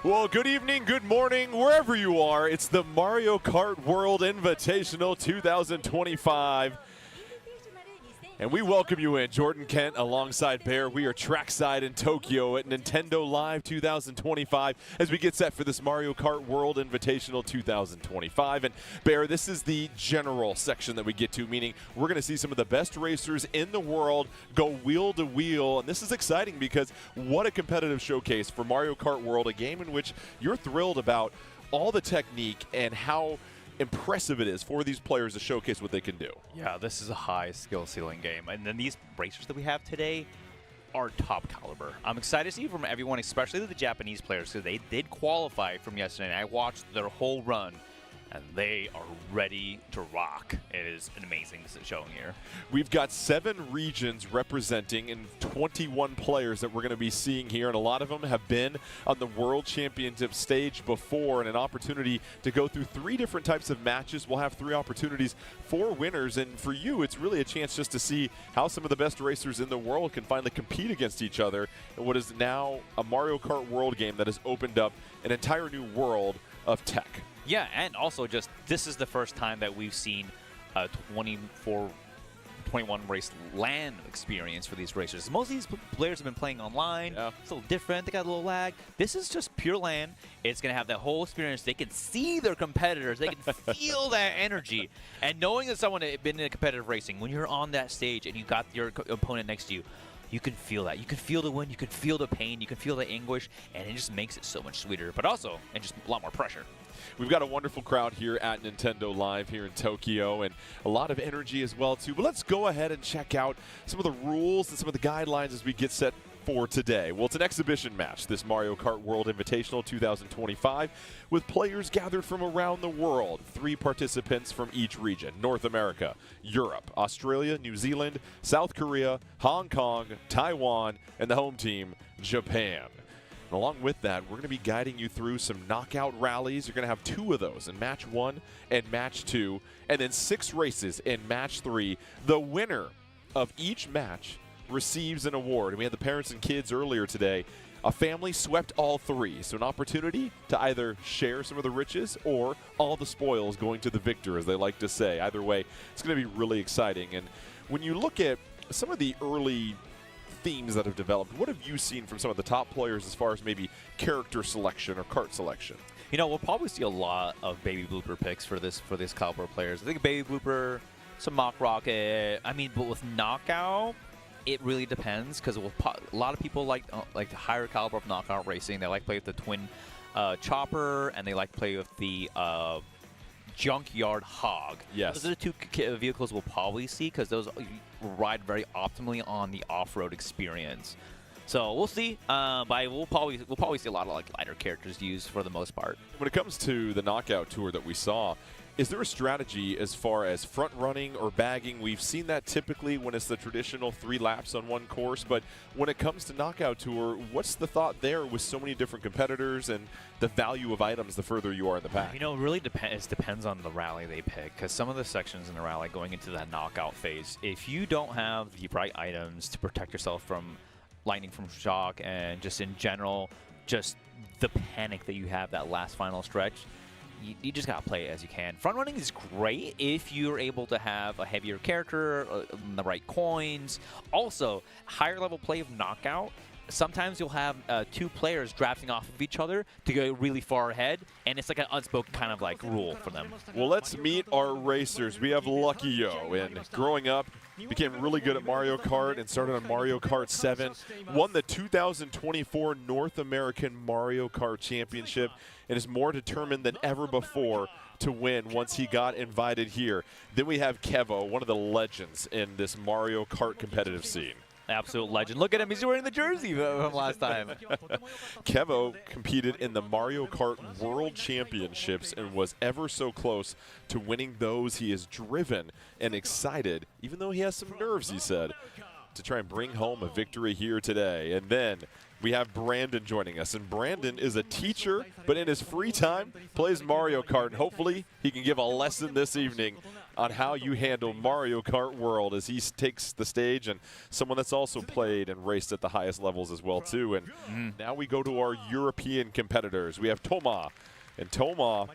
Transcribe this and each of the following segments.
Well, good evening, good morning, wherever you are. It's the Mario Kart World Invitational 2025. And we welcome you in. Jordan Kent alongside Bear. We are trackside in Tokyo at Nintendo Live 2025 as we get set for this Mario Kart World Invitational 2025. And Bear, this is the general section that we get to, meaning we're going to see some of the best racers in the world go wheel to wheel. And this is exciting because what a competitive showcase for Mario Kart World, a game in which you're thrilled about all the technique and how impressive it is for these players to showcase what they can do. Yeah, this is a high skill ceiling game. And then these racers that we have today are top caliber. I'm excited to see from everyone, especially the Japanese players, because they did qualify from yesterday. And I watched their whole run, and they are ready to rock. It is an amazing showing here. We've got 7 regions representing and 21 players that we're going to be seeing here, and a lot of them have been on the World Championship stage before, and an opportunity to go through 3 different types of matches. We'll have 3 opportunities for winners, and for you, it's really a chance just to see how some of the best racers in the world can finally compete against each other in what is now a Mario Kart World game that has opened up an entire new world of tech. Yeah, and also just this is the first time that we've seen a 21 race LAN experience for these racers. Most of these players have been playing online. Yeah. It's a little different. They got a little lag. This is just pure LAN. It's going to have that whole experience. They can see their competitors. They can feel that energy. And knowing that someone has been in competitive racing, when you're on that stage and you got your opponent next to you, you can feel that. You can feel the win. You can feel the pain. You can feel the anguish. And it just makes it so much sweeter. But also, and just a lot more pressure. We've got a wonderful crowd here at Nintendo Live here in Tokyo, and a lot of energy as well, too. But let's go ahead and check out some of the rules and some of the guidelines as we get set for today. Well, it's an exhibition match, this Mario Kart World Invitational 2025, with players gathered from around the world. 3 participants from each region: North America, Europe, Australia, New Zealand, South Korea, Hong Kong, Taiwan, and the home team, Japan. And along with that, we're going to be guiding you through some knockout rallies. You're going to have 2 of those in Match 1 and Match 2, and then 6 races in Match 3. The winner of each match receives an award. And we had the parents and kids earlier today. A family swept all 3, so an opportunity to either share some of the riches or all the spoils going to the victor, as they like to say. Either way, it's going to be really exciting. And when you look at some of the early themes that have developed, what have you seen from some of the top players as far as maybe character selection or kart selection? You know, we'll probably see a lot of Baby Blooper picks for this caliber players. I think Baby Blooper, some Mock Rocket. I mean, but with Knockout, it really depends, because a lot of people like the higher caliber of Knockout racing. They like to play with the twin chopper, and they like to play with the Junkyard Hog. Yes. Those are the 2 vehicles we'll probably see, because those ride very optimally on the off-road experience. So we'll see, but we'll probably see a lot of lighter characters used for the most part. When it comes to the Knockout Tour that we saw, is there a strategy as far as front running or bagging? We've seen that typically when it's the traditional 3 laps on one course, but when it comes to Knockout Tour, what's the thought there with so many different competitors and the value of items the further you are in the pack? You know, it really depends on the rally they pick, because some of the sections in the rally going into that knockout phase, if you don't have the right items to protect yourself from lightning from shock and just in general, just the panic that you have that last final stretch, you just gotta play it as you can. Front running is great if you're able to have a heavier character, the right coins. Also, higher level play of Knockout. Sometimes you'll have 2 players drafting off of each other to go really far ahead, and it's like an unspoken kind of rule for them. Well, let's meet our racers. We have Lucky Yo, and growing up, became really good at Mario Kart and started on Mario Kart 7. Won the 2024 North American Mario Kart Championship and is more determined than ever before to win once he got invited here. Then we have Kevo, one of the legends in this Mario Kart competitive scene. Absolute legend. Look at him. He's wearing the jersey from last time. Kevo competed in the Mario Kart World Championships and was ever so close to winning those. He is driven and excited, even though he has some nerves, he said, to try and bring home a victory here today. And then we have Brandon joining us. And Brandon is a teacher, but in his free time plays Mario Kart. And hopefully he can give a lesson this evening on how you handle Mario Kart World as he takes the stage, and someone that's also played and raced at the highest levels as well too. And now we go to our European competitors. We have Toma, and Toma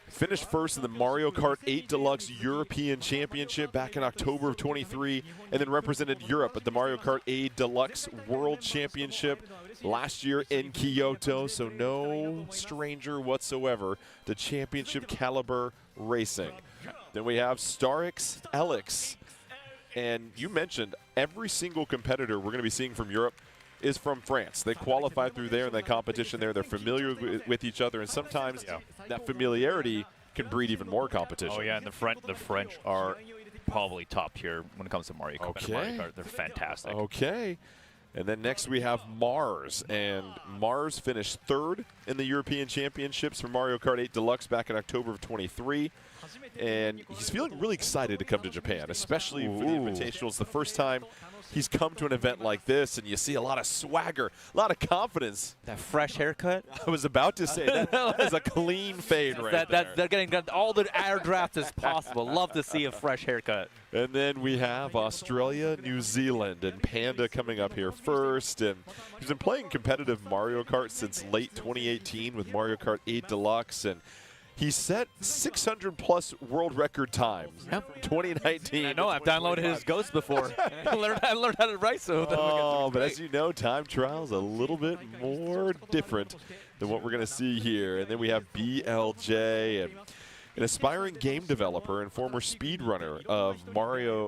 finished first in the Mario Kart 8 Deluxe European Championship back in October of 23, and then represented Europe at the Mario Kart 8 Deluxe World Championship last year in Kyoto, so no stranger whatsoever to championship caliber racing. Then we have Starix Elix, and you mentioned every single competitor we're going to be seeing from Europe is from France. They qualified through there in that competition there. They're familiar with each other, and sometimes that familiarity can breed even more competition. Oh, yeah, and the French are probably top tier when it comes to Mario Kart. Mario Kart. They're fantastic. Okay. And then next we have Mars, and Mars finished third in the European Championships for Mario Kart 8 Deluxe back in October of 23. And he's feeling really excited to come to Japan, especially for the Invitational. It's the first time he's come to an event like this, and you see a lot of swagger, a lot of confidence. That fresh haircut. I was about to say that is a clean fade right there. They're getting all the air draft as possible. Love to see a fresh haircut. And then we have Australia, New Zealand, and Panda coming up here first. And he's been playing competitive Mario Kart since late 2018 with Mario Kart 8 Deluxe, and he set 600-plus world record times from 2019. I know. I've downloaded his Ghost before. I learned how to race. But as you know, time trial's a little bit more different than what we're going to see here. And then we have BLJ, and an aspiring game developer and former speedrunner of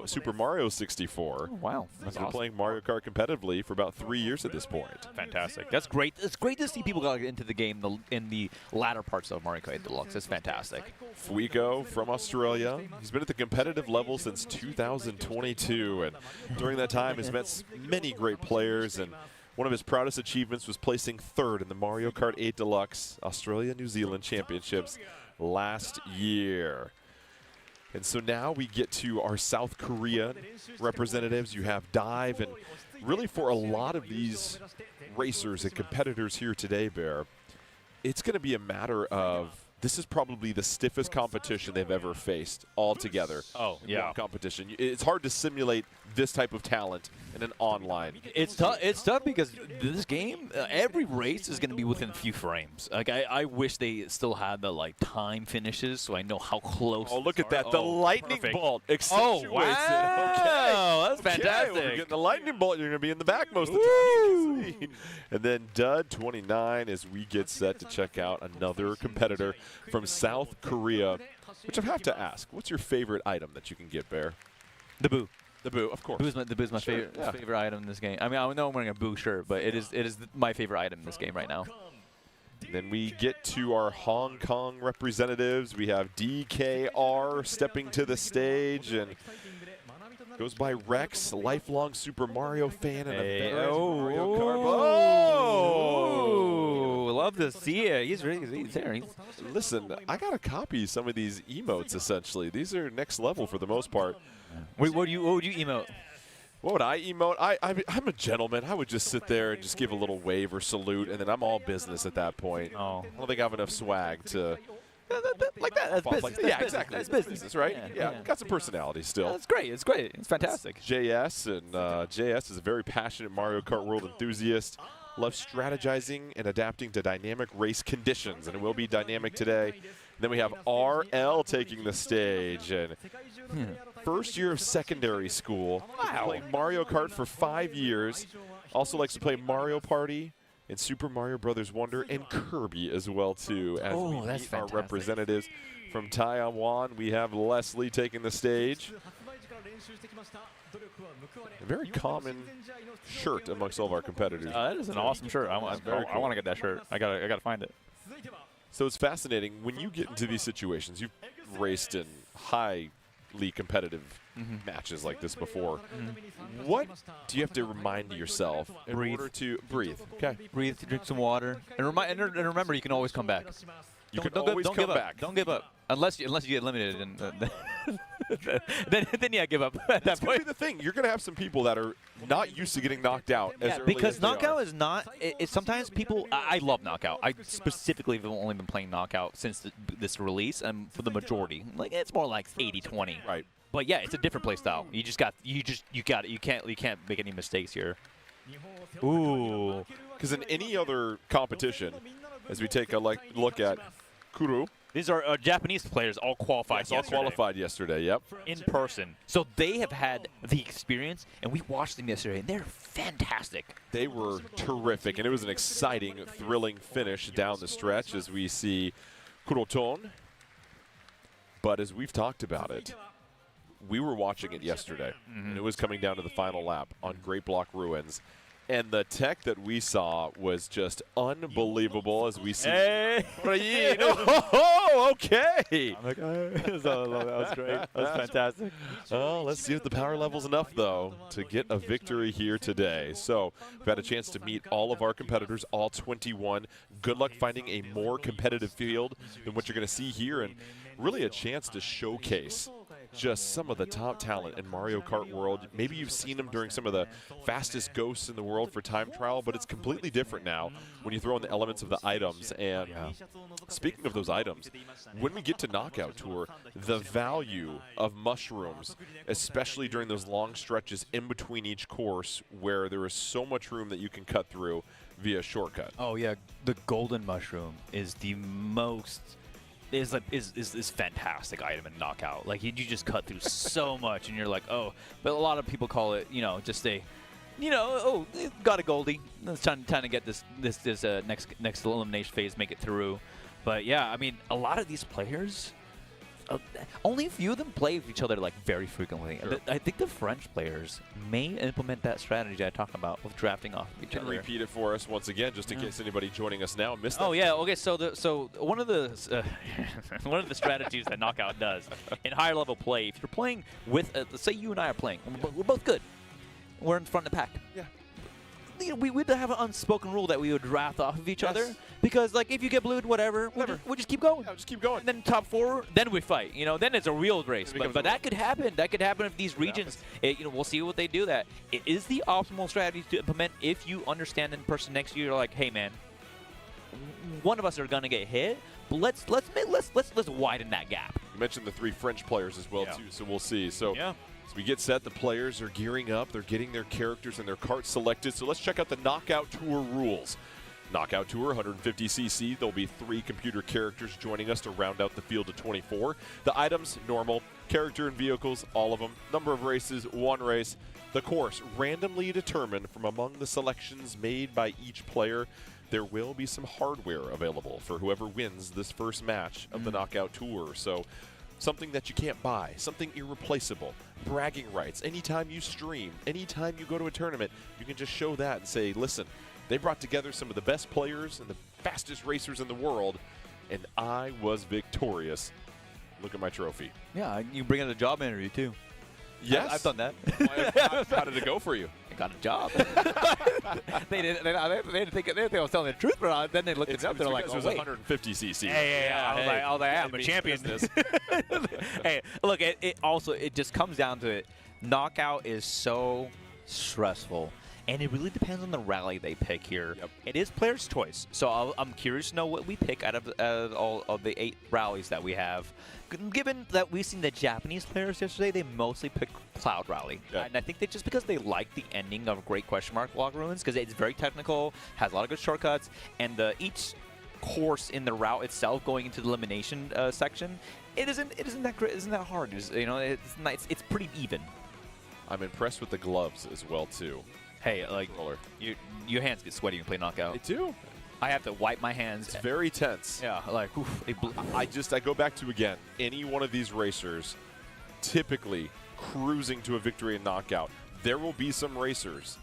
Super Mario 64. Oh, wow. He's been playing Mario Kart competitively for about 3 years at this point. Fantastic. That's great. It's great to see people get into the game in the latter parts of Mario Kart 8 Deluxe. It's fantastic. Fuico from Australia. He's been at the competitive level since 2022, and during that time has met many great players, and one of his proudest achievements was placing third in the Mario Kart 8 Deluxe Australia-New Zealand Championships last year. And so now we get to our South Korean representatives. You have Dive, and really for a lot of these racers and competitors here today, Bear, it's going to be a matter of this is probably the stiffest competition they've ever faced altogether. Oh, yeah. One competition. It's hard to simulate this type of talent in an online. It's tough. It's tough because this game, every race is going to be within a few frames. Like I wish they still had the time finishes, so I know how close. Oh, look at that! The lightning bolt accentuates wow. it. Okay, that's fantastic. When you're getting the lightning bolt, you're going to be in the back most of the time. You can see. And then Dud 29 as we get set to check out another competitor from South Korea, which I have to ask, what's your favorite item that you can get, Bear? The Boo. The Boo, of course. The Boo's my favorite item in this game. I mean, I know I'm wearing a Boo shirt, but it is my favorite item in this game right now. Then we get to our Hong Kong representatives. We have DKR stepping to the stage, and goes by Rex, lifelong Super Mario fan and a veteran Mario Kart. Oh, love to see it. He's there. Listen, I got to copy some of these emotes, essentially. These are next level for the most part. What would you emote? What would I emote? I'm a gentleman. I would just sit there and just give a little wave or salute, and then I'm all business at that point. Oh. I don't think I have enough swag to... Like that. That's business. Yeah, exactly. That's business, right? Yeah. Got some personality still. That's great. It's great. It's fantastic. JS, and JS is a very passionate Mario Kart World enthusiast. Loves strategizing and adapting to dynamic race conditions, and it will be dynamic today. And then we have RL taking the stage, and first year of secondary school. Wow. Played Mario Kart for 5 years. Also likes to play Mario Party and Super Mario Brothers Wonder and Kirby as well too. As we meet our representatives from Taiwan, we have Leslie taking the stage. A very common shirt amongst all of our competitors. That is an awesome shirt. I want to get that shirt. I gotta find it. So it's fascinating when you get into these situations. You've raced in highly competitive matches like this before. What do you have to remind yourself in order to breathe? Okay. Breathe, drink some water, and remember, you can always come back. You can always come back. Don't give up. Unless you get eliminated, and then yeah, give up at that That's going to point. be the thing. You're going to have some people that are not used to getting knocked out as early Because as they knockout are. is not. Sometimes people. I love knockout. I specifically have only been playing knockout since this release, and for the majority, like it's more like 80-20. Right. But yeah, it's a different play style. You got it. You can't make any mistakes here. Ooh. Because in any other competition, as we take a look at Kuru, These are Japanese players all qualified. all qualified yesterday. Yep. in person. So they have had the experience, and we watched them yesterday, and they're fantastic. They were terrific, and it was an exciting, thrilling finish down the stretch as we see Kuroton. But as we've talked about it, we were watching it yesterday, and it was coming down to the final lap on Great Block Ruins. And the tech that we saw was just unbelievable as we see. Hey! Oh, okay. that was great. That was fantastic. Oh, let's see if the power level's enough, though, to get a victory here today. So we've had a chance to meet all of our competitors, all 21. Good luck finding a more competitive field than what you're going to see here, and really a chance to showcase just some of the top talent in Mario Kart world. Maybe you've seen them during some of the fastest ghosts in the world for time trial, but it's completely different now when you throw in the elements of the items. And speaking of those items, when we get to Knockout Tour, the value of mushrooms, especially during those long stretches in between each course where there is so much room that you can cut through via shortcut. Oh yeah, the golden mushroom is the most is fantastic item in Knockout. Like you just cut through so much, and you're like, oh. But a lot of people call it, just a, oh, got a goldie. It's time to get this next elimination phase, make it through. But yeah, I mean, a lot of these players. Only a few of them play with each other like very frequently. Sure. I think the French players may implement that strategy I talked about with drafting off each Can other. repeat it for us once again, just in case anybody joining us now missed that. Oh yeah, okay. So one of the one of the strategies that Knockout does in higher level play, if you're playing with, let's say you and I are playing, we're both good, we're in front of the pack. Yeah. We would have an unspoken rule that we would draft off of each Yes. other, because like if you get blued, whatever. We'll just keep going. Yeah, just keep going. And then top four, then we fight. Then it's a real race. It becomes But a that could happen. That could happen if these regions. We'll see what they do. That it is the optimal strategy to implement if you understand the person next to you. You're like, hey man, one of us are gonna get hit, but let's widen that gap. You mentioned the 3 French players as well, too, so we'll see. So Yeah. as we get set, the players are gearing up. They're getting their characters and their carts selected. So let's check out the Knockout Tour rules. Knockout Tour, 150cc. There'll be 3 computer characters joining us to round out the field of 24. The items, normal. Character and vehicles, all of them. Number of races, 1 race. The course, randomly determined from among the selections made by each player. There will be some hardware available for whoever wins this first match of the Knockout Tour. So something that you can't buy, something irreplaceable, bragging rights. Anytime you stream, anytime you go to a tournament, you can just show that and say, listen, they brought together some of the best players and the fastest racers in the world, and I was victorious. Look at my trophy. Yeah, you bring in a job interview too. Yes. I've done that. How did it go for you? I got a job. they didn't think I was telling the truth, but then they looked it up. They're like, it oh, was wait. 150cc. I was like, I'm a means champion. business. Hey, look, it just comes down to it. Knockout is so stressful, and it really depends on the rally they pick here. Yep. It is player's choice, so I'm curious to know what we pick out of all of the 8 rallies that we have. Given that we've seen the Japanese players yesterday, they mostly pick Cloud Rally. Yeah. And I think that just because they like the ending of Great Question Mark Block Ruins, because it's very technical, has a lot of good shortcuts, and each course in the route itself going into the elimination section, it isn't that hard. It's pretty even. I'm impressed with the gloves as well, too. Hey, like Roller. your hands get sweaty when you play Knockout. They do. I have to wipe my hands. It's very tense. Yeah, like oof, I go back to, again, any one of these racers typically cruising to a victory and knockout. There will be some racers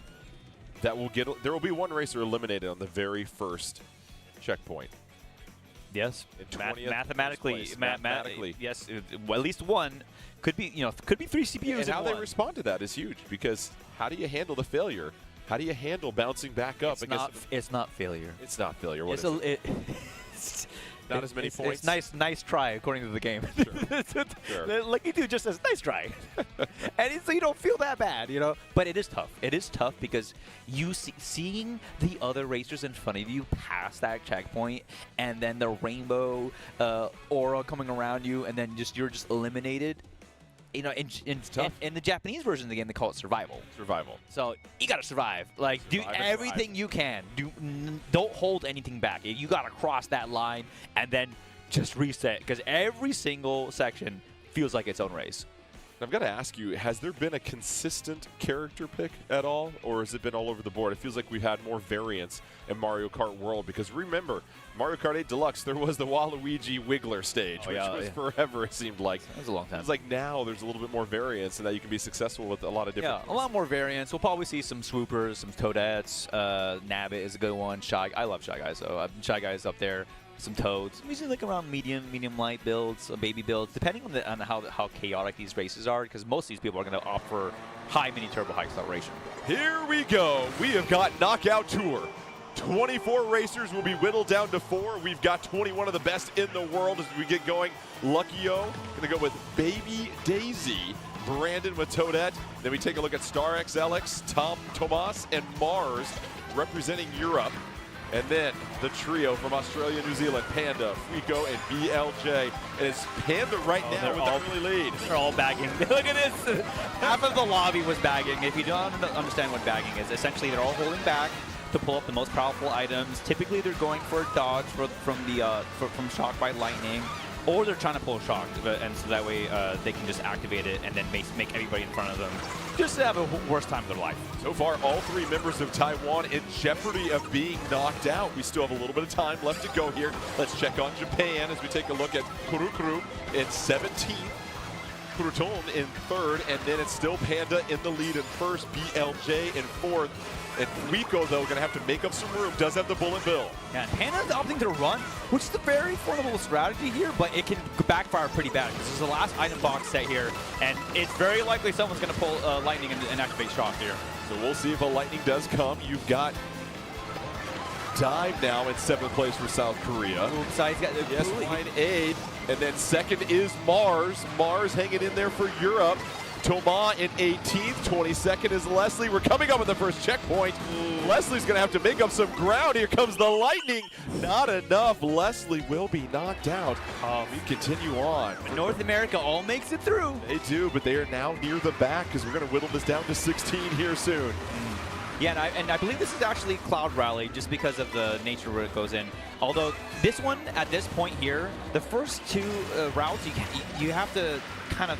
that will there will be one racer eliminated on the very first checkpoint. Yes, In 20th mathematically, place. Mathematically. yes, well, at least one could be 3 CPUs. And how in they one. respond to that is huge, because how do you handle the failure? How do you handle bouncing back up? It's not failure. It's not failure. What It's is it? Not as many points. It's nice try according to the game. Sure. Like you do just says nice try, and so you don't feel that bad, you know. But it is tough. It is tough because you seeing the other racers in front of you pass that checkpoint, and then the rainbow aura coming around you, and then you're just eliminated. You know, in the Japanese version of the game, they call it survival. Survival. So you gotta survive. Like Survive do and everything you can. Don't hold anything back. You gotta cross that line and then just reset because every single section feels like its own race. I've got to ask you, has there been a consistent character pick at all, or has it been all over the board? It feels like we've had more variance in Mario Kart World because remember, Mario Kart 8 Deluxe, there was the Waluigi Wiggler stage, which was forever, it seemed like. That was a long time. It's like now there's a little bit more variance and that you can be successful with a lot of different a lot more variance. We'll probably see some swoopers, some toadettes. Nabbit is a good one. I love Shy Guys, so Shy Guys up there. Some toads. We see like around medium light builds, baby builds, depending on how chaotic these races are, because most of these people are going to opt for high mini turbo, high acceleration. Here we go. We have got Knockout Tour. 24 racers will be whittled down to 4. We've got 21 of the best in the world as we get going. Lucky-O, going to go with Baby Daisy. Brandon with Toadette. Then we take a look at Star XLX, Tomas, and Mars representing Europe. And then the trio from Australia, New Zealand, Panda, Fuico, and BLJ. And it's Panda right now with the early lead. They're all bagging. Look at this. Half of the lobby was bagging. If you don't understand what bagging is, essentially they're all holding back to pull up the most powerful items. Typically they're going for a dodge from shock by lightning, or they're trying to pull shock, and so that way they can just activate it and then make everybody in front of them just to have a worse time of their life. So far, all 3 members of Taiwan in jeopardy of being knocked out. We still have a little bit of time left to go here. Let's check on Japan as we take a look at Kurukuru in 17th, Kuruton in 3rd, and then it's still Panda in the lead in 1st, BLJ in 4th. And Rico, though, going to have to make up some room. Does have the bullet bill. Yeah, and Panda's opting to run, which is a very formidable strategy here, but it can backfire pretty bad. This is the last item box set here, and it's very likely someone's going to pull lightning and activate shock here. So we'll see if a lightning does come. You've got Dive now in 7th place for South Korea. Oops, he's got yes, line 8. And then 2nd is Mars. Mars hanging in there for Europe. Toma in 18th, 22nd is Leslie. We're coming up with the first checkpoint. Leslie's going to have to make up some ground. Here comes the lightning. Not enough. Leslie will be knocked out. We continue on. North America all makes it through. They do, but they are now near the back because we're going to whittle this down to 16 here soon. Yeah, and I believe this is actually Cloud Rally just because of the nature where it goes in. Although this one, at this point here, the first 2 routes, you have to kind of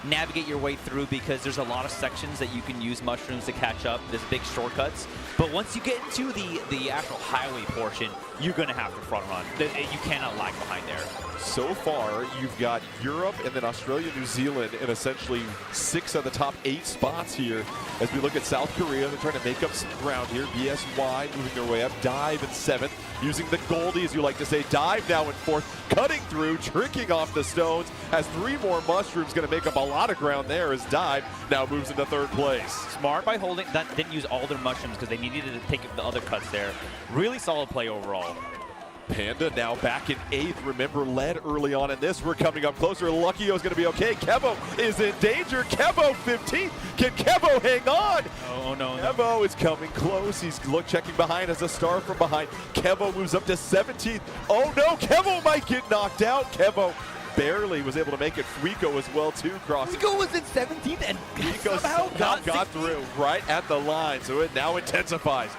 navigate your way through because there's a lot of sections that you can use mushrooms to catch up. There's big shortcuts. But once you get into the actual highway portion, you're going to have to front run. You cannot lag behind there. So far, you've got Europe and then Australia, New Zealand in essentially 6 of the top 8 spots here. As we look at South Korea, they're trying to make up some ground here. BSY moving their way up. Dive in 7th, using the Goldie, as you like to say. Dive now in 4th, cutting through, tricking off the stones. Has 3 more mushrooms, going to make up a lot of ground there as Dive now moves into 3rd place. Smart by holding, that didn't use all their mushrooms because they needed to take the other cuts there. Really solid play overall. Panda now back in 8th. Remember, led early on in this. We're coming up closer. Lucky-O is going to be okay. Kevo is in danger. Kevo 15th. Can Kevo hang on? Oh, no. Kevo is coming close. He's checking behind as a star from behind. Kevo moves up to 17th. Oh, no. Kevo might get knocked out. Kevo barely was able to make it. Fuico as well, too, crossing. Fuico was in 17th and somehow got through right at the line, so it now intensifies.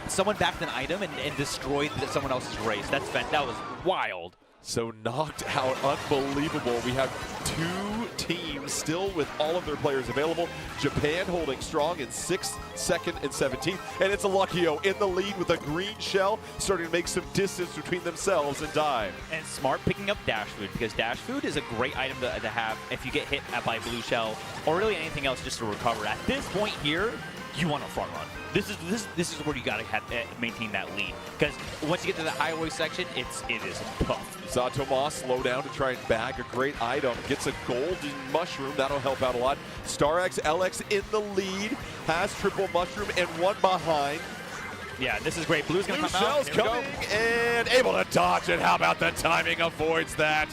Someone backed an item and destroyed someone else's race. That was wild. So knocked out, unbelievable. We have 2 teams still with all of their players available. Japan holding strong in 6th, 2nd, and 17th. And it's a Lucky-O in the lead with a green shell, starting to make some distance between themselves and Dive. And Smart picking up Dash Food, because Dash Food is a great item to have if you get hit by blue shell, or really anything else just to recover. At this point here, you want to front run. This is where you got to maintain that lead, because once you get to the highway section, it is tough. Saw Tomas slow down to try and bag a great item. Gets a golden mushroom. That'll help out a lot. Star XLX in the lead. Has triple mushroom and 1 behind. Yeah, this is great. Blue's going to Blue come out. shell's coming and able to dodge it. How about the timing avoids that?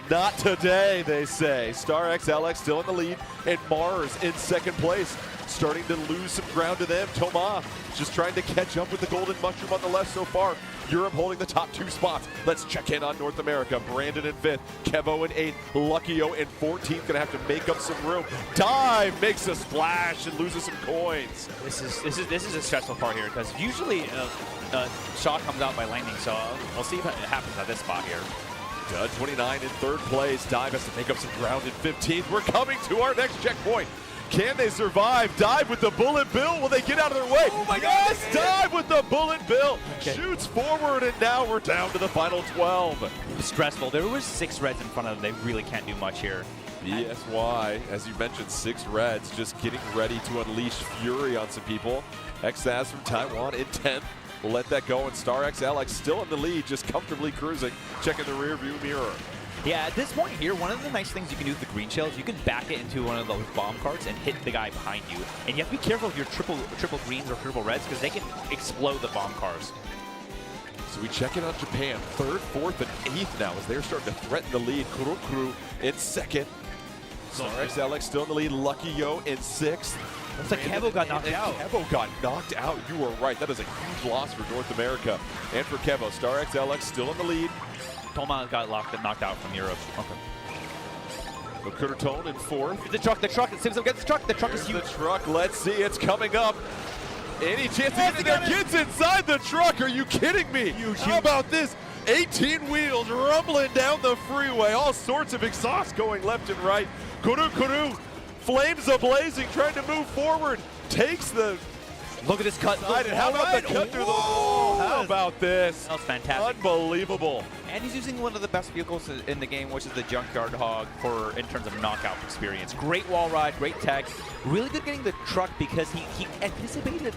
Not today, they say. Star XLX still in the lead, and Mars in second place, starting to lose some ground to them. Thomas just trying to catch up with the Golden Mushroom on the left so far. Europe holding the top 2 spots. Let's check in on North America. Brandon in 5th, Kevo in 8th, Luckyo in 14th. Gonna have to make up some room. Dive makes a splash and loses some coins. This is a stressful part here because usually shot comes out by lightning, so I'll see if it happens at this spot here. 29 in 3rd place. Dive has to make up some ground in 15th. We're coming to our next checkpoint. Can they survive? Dive with the bullet bill. Will they get out of their way? Oh my God! Yes, Dive with the bullet bill. Okay. Shoots forward, and now we're down to the final 12. Stressful. There was 6 reds in front of them. They really can't do much here. BSY, as you mentioned, 6 reds, just getting ready to unleash fury on some people. XAS from Taiwan in 10th. Let that go, and Star XLX still in the lead, just comfortably cruising, checking the rear view mirror. Yeah, at this point here, one of the nice things you can do with the green shells, you can back it into one of those bomb carts and hit the guy behind you. And you have to be careful of your triple greens or triple reds because they can explode the bomb cars. So we check in on Japan, 3rd, 4th, and 8th now as they're starting to threaten the lead. Kurokuru in 2nd. Star XLX still in the lead. Luckyo in 6th. Looks like Kevo got knocked out. Kevo got knocked out. You were right. That is a huge loss for North America. And for Kevo, Star XLX still in the lead. Toma got knocked out from Europe. Okay. Kurotone in 4th. The truck. Simpson gets the truck. The truck is Here's huge. the truck. Let's see. It's coming up. Any chance to get in there? Gets inside the truck. Are you kidding me? How about this? 18 wheels rumbling down the freeway. All sorts of exhaust going left and right. Kuru. Flames ablazing, trying to move forward. Takes the Look at this cut. side. And how about the cut through the wall? How about this? That was fantastic. Unbelievable. And he's using one of the best vehicles in the game, which is the Junkyard Hog in terms of knockout experience. Great wall ride, great tech. Really good getting the truck because he anticipated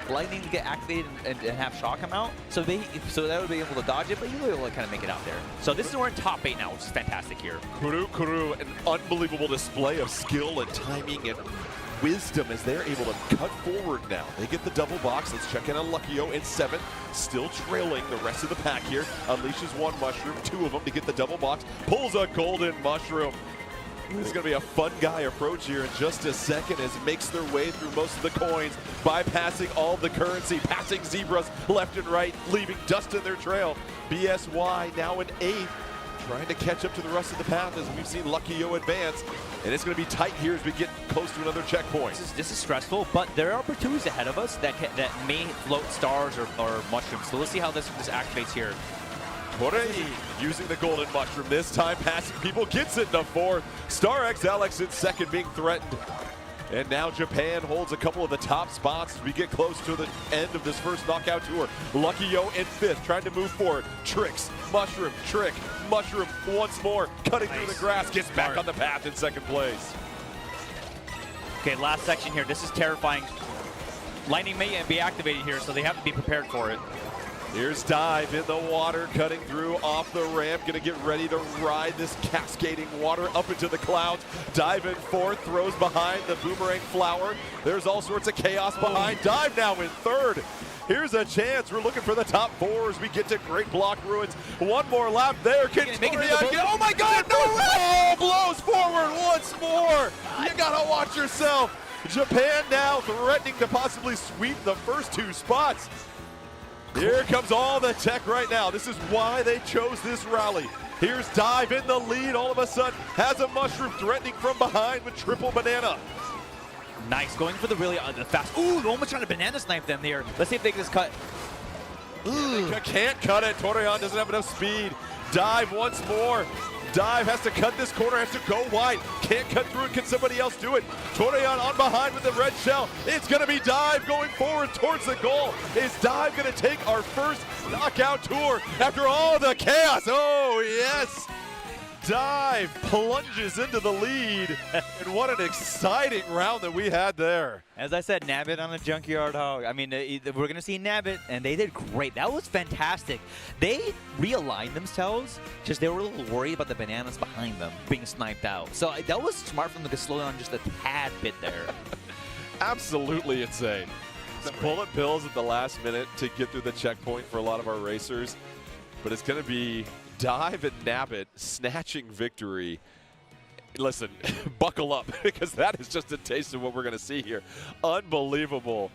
lightning to get activated and have shock come out. So that would be able to dodge it, but he was able to kind of make it out there. So this is we're in top 8 now, which is fantastic here. Kuru, an unbelievable display of skill and timing and wisdom as they're able to cut forward now. They get the double box. Let's check in on Luckyo in 7th. Still trailing the rest of the pack here. Unleashes 1 mushroom, 2 of them to get the double box. Pulls a golden mushroom. This is going to be a fun guy approach here in just a second as it makes their way through most of the coins, bypassing all of the currency, passing zebras left and right, leaving dust in their trail. BSY now in 8th. Trying to catch up to the rest of the path as we've seen Luckyo advance. And it's going to be tight here as we get close to another checkpoint. This is stressful, but there are opportunities ahead of us that may float stars or mushrooms. So let's see how this activates here. Torrey using the golden mushroom this time, passing people, gets it in the 4th. Star XLX in 2nd being threatened. And now Japan holds a couple of the top spots as we get close to the end of this first knockout tour. Luckyo in 5th, trying to move forward. Tricks, mushroom, trick, mushroom once more. Cutting through the grass, gets back on the path in 2nd place. Okay, last section here. This is terrifying. Lightning may be activated here, so they have to be prepared for it. Here's Dive in the water, cutting through off the ramp. Gonna get ready to ride this cascading water up into the clouds. Dive in 4th, throws behind the boomerang flower. There's all sorts of chaos behind. Dive now in 3rd. Here's a chance. We're looking for the top 4 as we get to Great Block Ruins. One more lap there. Oh my God, no way! Oh, blows forward once more. You gotta watch yourself. Japan now threatening to possibly sweep the first 2 spots. Here comes all the tech right now. This is why they chose this rally. Here's Dive in the lead. All of a sudden has a mushroom threatening from behind with triple banana. Nice, going for the really the fast. Ooh, almost trying to banana snipe them there. Let's see if they can just cut. Ooh. Can't cut it. Torreon doesn't have enough speed. Dive once more. Dive has to cut this corner, has to go wide. Can't cut through it. Can somebody else do it? Torreon on behind with the red shell. It's going to be Dive going forward towards the goal. Is Dive going to take our first knockout tour after all the chaos? Oh, yes. Dive plunges into the lead. And what an exciting round that we had there. As I said, Nabbit on a Junkyard Hog. I mean, we're going to see Nabbit, and they did great. That was fantastic. They realigned themselves, just they were a little worried about the bananas behind them being sniped out. So that was smart for them to slow down just a tad bit there. Absolutely insane. the bullet bills at the last minute to get through the checkpoint for a lot of our racers. But it's going to be Dive and Nabbit snatching victory. Listen, buckle up, because that is just a taste of what we're going to see here. Unbelievable.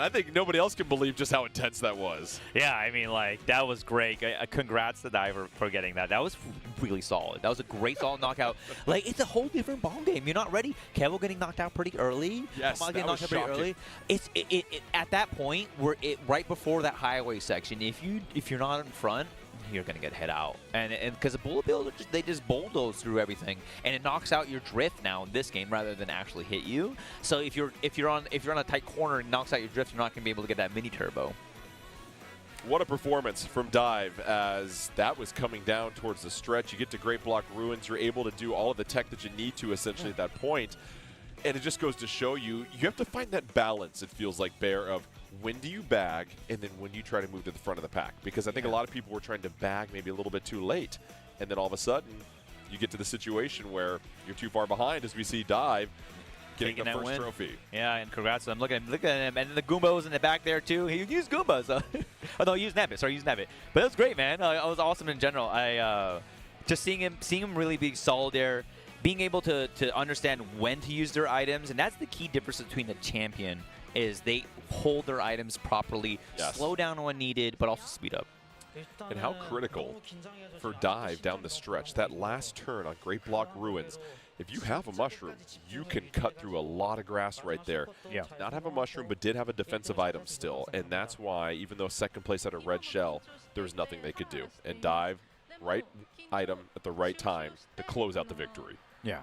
I think nobody else can believe just how intense that was. Yeah, I mean, like, that was great. Congrats to Diver for getting that. That was really solid. That was a great solid knockout. Like, it's a whole different ball game. You're not ready. Kevo getting knocked out pretty early. Yes, Kamal that getting was knocked out pretty shocking. early. At that point, right before that highway section, if you're not in front, you're gonna get hit out, and because the bullet bills they just bulldoze through everything, and it knocks out your drift now in this game rather than actually hit you. So if you're on a tight corner and knocks out your drift, you're not gonna be able to get that mini turbo. What a performance from Dive as that was coming down towards the stretch. You get to Great Block Ruins, you're able to do all of the tech that you need to essentially at that point, and it just goes to show you have to find that balance. It feels like, Bear, of when do you bag and then when you try to move to the front of the pack, because I think a lot of people were trying to bag maybe a little bit too late, and then all of a sudden you get to the situation where you're too far behind, as we see Dive getting the first trophy. Yeah, and congrats. I'm looking at him, and the Goomba's in the back there too. He used Goombas. Oh no, he used Nabbit. Sorry, he used Nabbit. But it was great, man. It was awesome in general. I just seeing him really be solid there, being able to understand when to use their items, and that's the key difference between the champion. Is they hold their items properly, slow down when needed, but also speed up. And how critical for Dive down the stretch, that last turn on Great Block Ruins. If you have a mushroom, you can cut through a lot of grass right there. Yeah. Not have a mushroom, but did have a defensive item still, and that's why, even though second place had a red shell, there was nothing they could do. And Dive, right item at the right time to close out the victory. Yeah,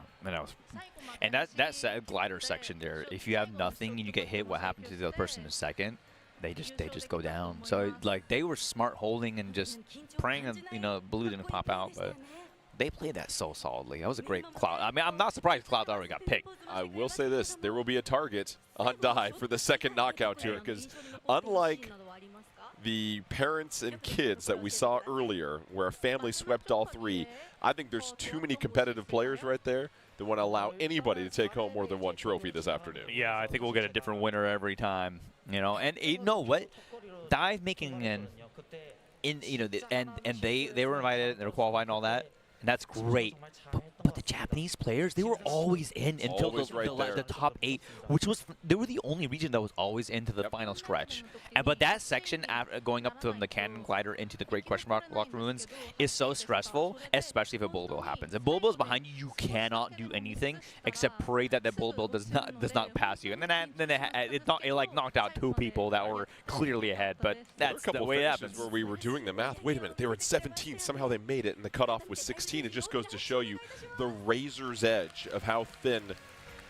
and that glider section there. If you have nothing and you get hit, what happened to the other person in second? They just go down. So like they were smart holding and just praying that blue didn't pop out, but they played that so solidly. That was a great Cloud. I mean, I'm not surprised Cloud already got picked. I will say this: there will be a target on Dive for the second knockout tour, because unlike the parents and kids that we saw earlier, where a family swept all three, I think there's too many competitive players right there that want to allow anybody to take home more than one trophy this afternoon. Yeah, I think we'll get a different winner every time. And you know what? Dive making and they were invited, they were qualified and all that. And that's great. But the Japanese players, they were always in until the top 8, which was they were the only region that was always into the final stretch. But that section after going up from the cannon glider into the Great Question Block Ruins is so stressful, especially if a bullet bill happens. If bullet bill is behind you, you cannot do anything except pray that bullet bill does not pass you. And then it knocked out 2 people that were clearly ahead. But that's the way it happens. Where we were doing the math. Wait a minute, they were at 17. Somehow they made it, and the cutoff was 16. It just goes to show you the razor's edge of how thin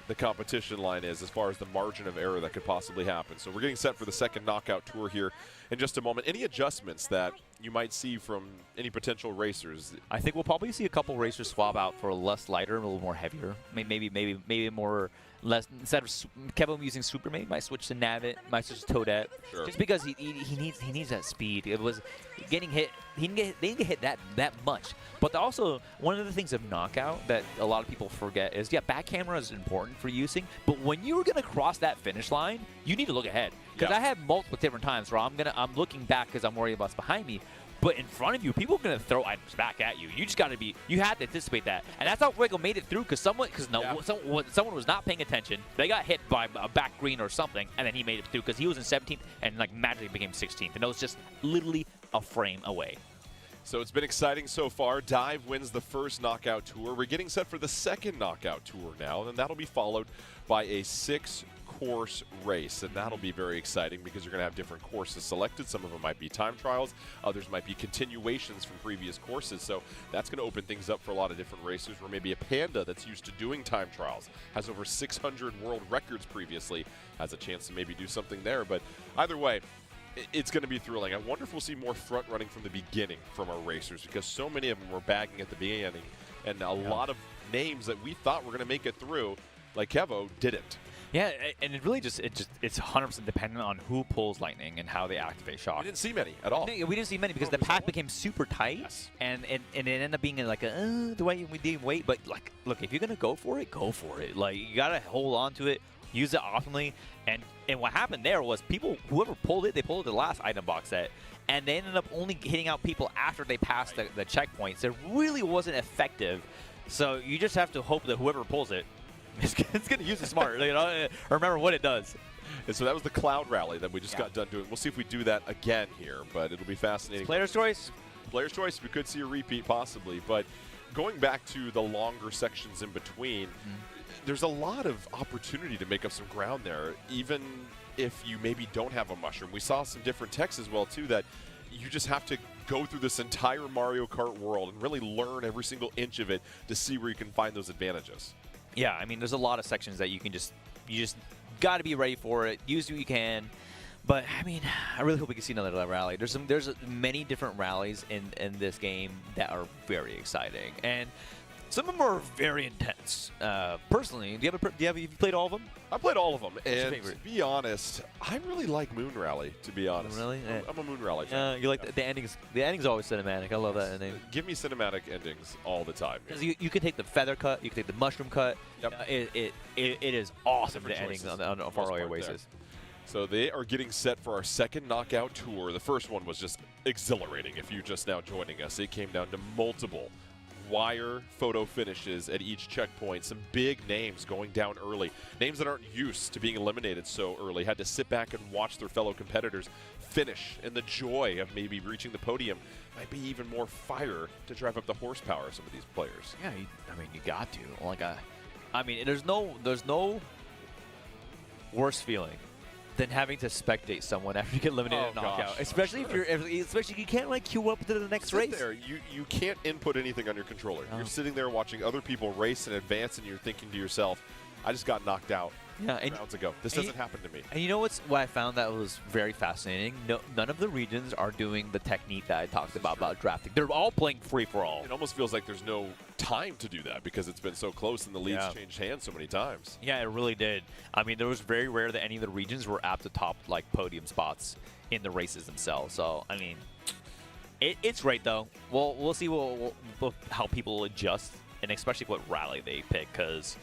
the competition line is as far as the margin of error that could possibly happen. So we're getting set for the second knockout tour here in just a moment. Any adjustments that you might see from any potential racers? I think we'll probably see a couple racers swap out for a less lighter and a little more heavier. Maybe more less. Instead of Kevin using Supermate, might switch to Nabbit, might switch to Toadette. Sure. Just because he needs that speed. It was getting hit. They didn't get hit that much. But also, one of the things of Knockout that a lot of people forget is, back camera is important for using, but when you're going to cross that finish line, you need to look ahead. Because I have multiple different times where I'm looking back because I'm worried about what's behind me. But in front of you, people are going to throw items back at you. You just got to you have to anticipate that. And that's how Wiggle made it through, because someone was not paying attention. They got hit by a back green or something, and then he made it through because he was in 17th and magically became 16th. And it was just literally a frame away. So it's been exciting so far. Dive wins the first knockout tour. We're getting set for the second knockout tour now, and that'll be followed by a 6-course race, and that'll be very exciting because you're going to have different courses selected. Some of them might be time trials, others might be continuations from previous courses, so that's going to open things up for a lot of different racers, where maybe a Panda that's used to doing time trials, has over 600 world records previously, has a chance to maybe do something there. But either way, it's going to be thrilling. I wonder if we'll see more front running from the beginning from our racers, because so many of them were bagging at the beginning, and a lot of names that we thought were going to make it through, like Kevo, didn't. Yeah, and it really it's 100% dependent on who pulls lightning and how they activate shock. We didn't see many at all. No, we didn't see many because the pack became super tight, and it ended up being like we didn't wait. But look, if you're gonna go for it, go for it. Like, you gotta hold on to it, use it optimally. And what happened there was whoever pulled it, they pulled the last item box set, and they ended up only hitting out people after they passed the checkpoints. It really wasn't effective. So you just have to hope that whoever pulls it is going to use it smart, you know, remember what it does. And so that was the Cloud Rally that we just got done doing. We'll see if we do that again here, but it'll be fascinating. Player's choice? Player's choice. We could see a repeat possibly, but going back to the longer sections in between, there's a lot of opportunity to make up some ground there, even if you maybe don't have a mushroom. We saw some different techs as well, too, that you just have to go through this entire Mario Kart world and really learn every single inch of it to see where you can find those advantages. Yeah, I mean, there's a lot of sections that you just got to be ready for it. Use what you can. But, I mean, I really hope we can see another rally. There's many different rallies in this game that are very exciting. And some of them are very intense. Personally, have you played all of them? I played all of them, and favorite? to be honest, I really like Moon Rally, to be honest. Really? I'm a Moon Rally fan. You like the endings? The ending's always cinematic. I love that ending. Give me cinematic endings all the time. Because you can take the feather cut, you can take the mushroom cut. Yep. It is awesome, Different the endings choices on for the Faraway most part Oasis. So they are getting set for our second knockout tour. The first one was just exhilarating if you're just now joining us. It came down to multiple wire photo finishes at each checkpoint. Some big names going down early. Names that aren't used to being eliminated so early. Had to sit back and watch their fellow competitors finish. And the joy of maybe reaching the podium might be even more fire to drive up the horsepower of some of these players. Yeah, I mean, you got to. I mean, there's no worse feeling than having to spectate someone after you get eliminated in knockout. Gosh, especially if you can't like queue up to the next race. There, you can't input anything on your controller. Oh. You're sitting there watching other people race and advance, and you're thinking to yourself, I just got knocked out rounds ago. This doesn't happen to me. And you know what I found that was very fascinating? None of the regions are doing the technique that I talked about drafting. They're all playing free-for-all. It almost feels like there's no time to do that because it's been so close and the leads changed hands so many times. Yeah, it really did. I mean, there was very rare that any of the regions were at the top, like, podium spots in the races themselves. So, I mean, it's great, though. We'll see how people adjust, and especially what rally they pick, because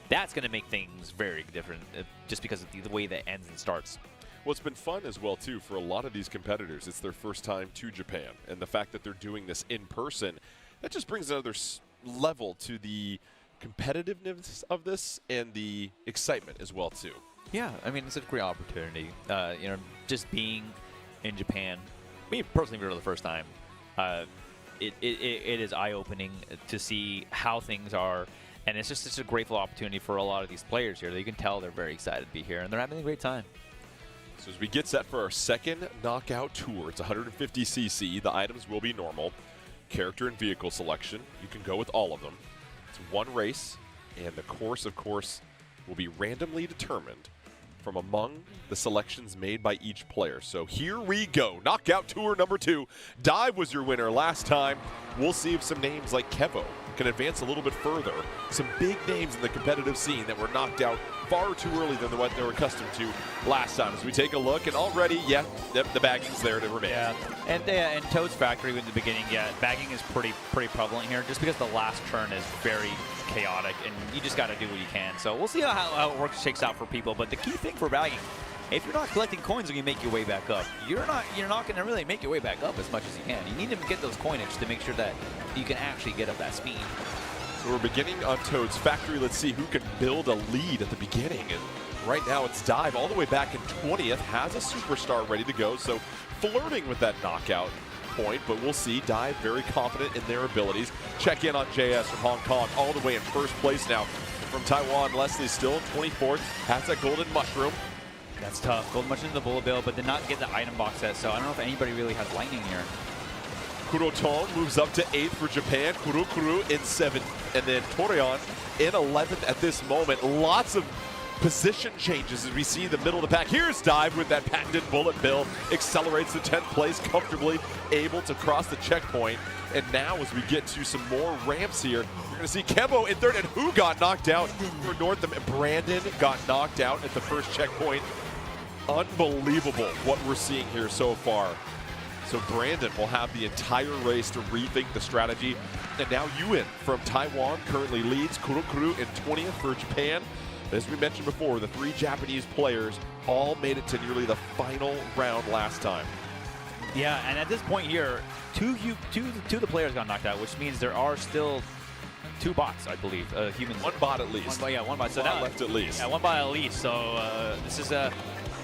that's going to make things very different just because of the way that ends and starts. Well, it's been fun as well, too, for a lot of these competitors. It's their first time to Japan, and the fact that they're doing this in person, that just brings another level to the competitiveness of this and the excitement as well, too. Yeah, I mean, it's a great opportunity. Just being in Japan, me personally for the first time, it is eye-opening to see how things are. And it's just such a grateful opportunity for a lot of these players here. You can tell they're very excited to be here, and they're having a great time. So as we get set for our second knockout tour, it's 150cc. The items will be normal. Character and vehicle selection. You can go with all of them. It's one race, and the course, of course, will be randomly determined from among the selections made by each player. So here we go. Knockout tour number 2. Dive was your winner last time. We'll see if some names like Kevo can advance a little bit further. Some big names in the competitive scene that were knocked out far too early than what they were accustomed to last time. As we take a look, and already, the bagging's there to remain. Yeah, and Toad's Factory in the beginning, bagging is pretty prevalent here, just because the last turn is very chaotic, and you just got to do what you can. So we'll see how it shakes out for people. But the key thing for bagging, if you're not collecting coins when you make your way back up, you're not going to really make your way back up as much as you can. You need to get those coinage to make sure that you can actually get up that speed. So we're beginning on Toad's Factory. Let's see who can build a lead at the beginning. And right now it's Dive all the way back in 20th, has a superstar ready to go. So flirting with that knockout point, but we'll see. Dive very confident in their abilities. Check in on JS from Hong Kong, all the way in first place now. From Taiwan, Leslie still in 24th, has that golden mushroom. That's tough. Golden mushroom in the bullet bill, but did not get the item box set, so I don't know if anybody really has lightning here. Kurotong moves up to 8th for Japan. Kurukuru in 7th. And then Torion in 11th at this moment. Lots of position changes as we see the middle of the pack. Here's Dive with that patented bullet bill. Accelerates to 10th place comfortably, able to cross the checkpoint. And now as we get to some more ramps here, you're going to see Kebo in 3rd. And who got knocked out for Northam? Brandon got knocked out at the first checkpoint. Unbelievable what we're seeing here so far. So Brandon will have the entire race to rethink the strategy. And now Yuan from Taiwan currently leads. Kurukuru in 20th for Japan. As we mentioned before, the 3 Japanese players all made it to nearly the final round last time. Yeah, and at this point here, two of the players got knocked out, which means there are still 2 bots, I believe, humans. 1 bot at least. One bot. So One now, left at least. Yeah, 1 bot at least. So this is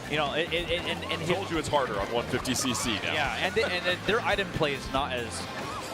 you know, and I told you it's harder on 150cc now. Yeah, and their item play is not as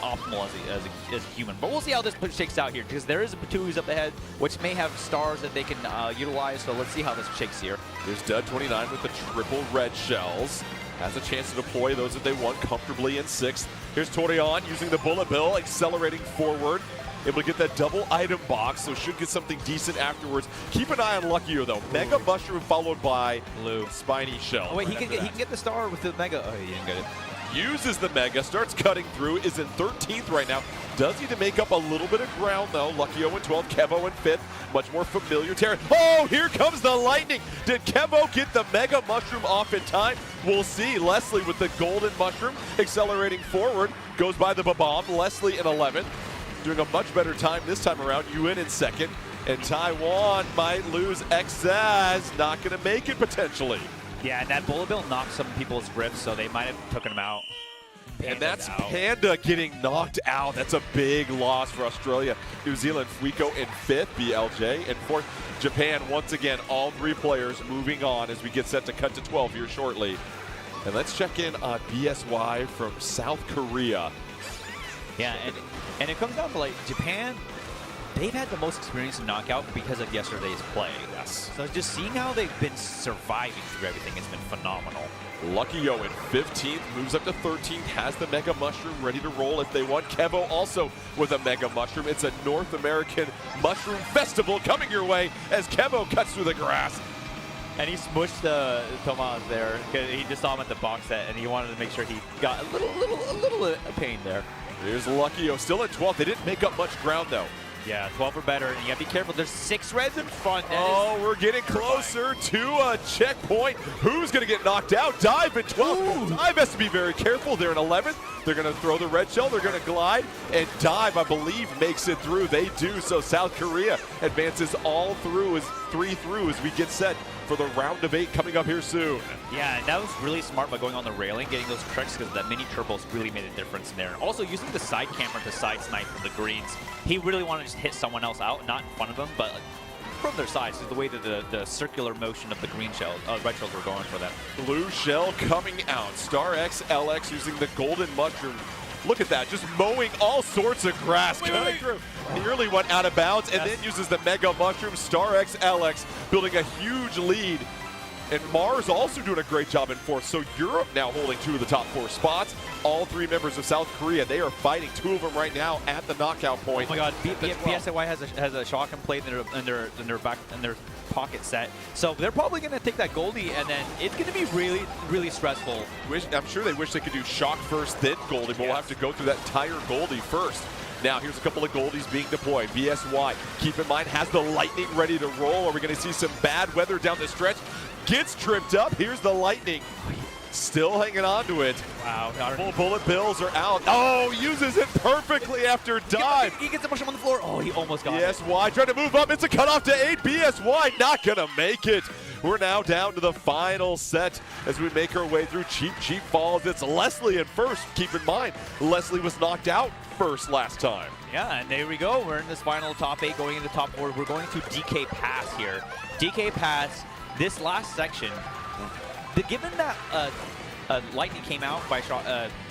optimal as a human. But we'll see how this shakes out here, because there is a Patoo's up ahead, which may have stars that they can utilize. So let's see how this shakes here. Here's Dud29 with the triple red shells. Has a chance to deploy those that they want comfortably in 6th. Here's Torian using the bullet bill, accelerating forward. Able to get that double item box, so should get something decent afterwards. Keep an eye on Luckier though. Mega Mushroom followed by Blue Spiny Shell. Oh wait, he can get the star with the Mega. Oh, he didn't get it. Uses the Mega, starts cutting through, is in 13th right now. Does need to make up a little bit of ground though. Luckyo in 12th, Kevo in 5th. Much more familiar territory. Oh, here comes the lightning. Did Kevo get the Mega Mushroom off in time? We'll see. Leslie with the golden mushroom accelerating forward. Goes by the Babam. Leslie in 11th. Doing a much better time this time around. Yuan in 2nd. And Taiwan might lose XAS. Not going to make it potentially. Yeah, and that bullet bill knocked some people's grips, so they might have taken him out. And that's Panda getting knocked out. That's a big loss for Australia. New Zealand, Fuiko in 5th, BLJ in 4th. Japan, once again, all 3 players moving on as we get set to cut to 12 here shortly. And let's check in on BSY from South Korea. Yeah, and it comes down to, like, Japan, they've had the most experience in knockout because of yesterday's play. Yes. So just seeing how they've been surviving through everything has been phenomenal. Lucky Yo in 15th, moves up to 13th, has the Mega Mushroom ready to roll if they want. Kevo also with a Mega Mushroom. It's a North American Mushroom Festival coming your way as Kevo cuts through the grass. And he smushed Tomas there. He just saw him at the box set, and he wanted to make sure he got a little pain there. Here's Lucky Yo still at 12th. They didn't make up much ground though. Yeah, 12 or better, and you have to be careful. There's 6 reds in front. Oh, we're getting closer to a checkpoint. Who's going to get knocked out? Dive at 12. Dive has to be very careful. They're in 11th. They're going to throw the red shell. They're going to glide. And Dive, I believe, makes it through. They do. So South Korea advances all through, 3 through as we get set for the round of 8 coming up here soon. Yeah, and that was really smart by going on the railing, getting those tricks, because that mini turbos really made a difference in there. Also, using the side camera to side snipe from the greens. He really wanted to just hit someone else out, not in front of them, but from their sides, is the way that the circular motion of the green shell, red shells were going for them. Blue shell coming out. Star X LX using the golden mushroom. Look at that, just mowing all sorts of grass, cutting through. Nearly went out of bounds, and then uses the Mega Mushroom. Star X LX building a huge lead. And Mars also doing a great job in 4th. So Europe now holding 2 of the top 4 spots. All 3 members of South Korea, they are fighting 2 of them right now at the knockout point. Oh my God, BSY has a shotgun plate in their pocket set. So they're probably going to take that Goldie, and then it's going to be really, really stressful. I'm sure they wish they could do Shock first, then Goldie, but we'll have to go through that entire Goldie first. Now, here's a couple of Goldies being deployed. BSY, keep in mind, has the Lightning ready to roll. Are we going to see some bad weather down the stretch? Gets tripped up. Here's the Lightning. Still hanging on to it. Wow. Full bullet bills are out. Oh, uses it perfectly after dive. He gets a mushroom on the floor. Oh, he almost got it. BSY trying to move up. It's a cutoff to 8. BSY not going to make it. We're now down to the final set as we make our way through Cheap Falls. It's Leslie in first. Keep in mind, Leslie was knocked out first last time. Yeah, and there we go. We're in this final top 8 going into top 4. We're going to DK Pass here. DK Pass, this last section, given that Lightning came out by shot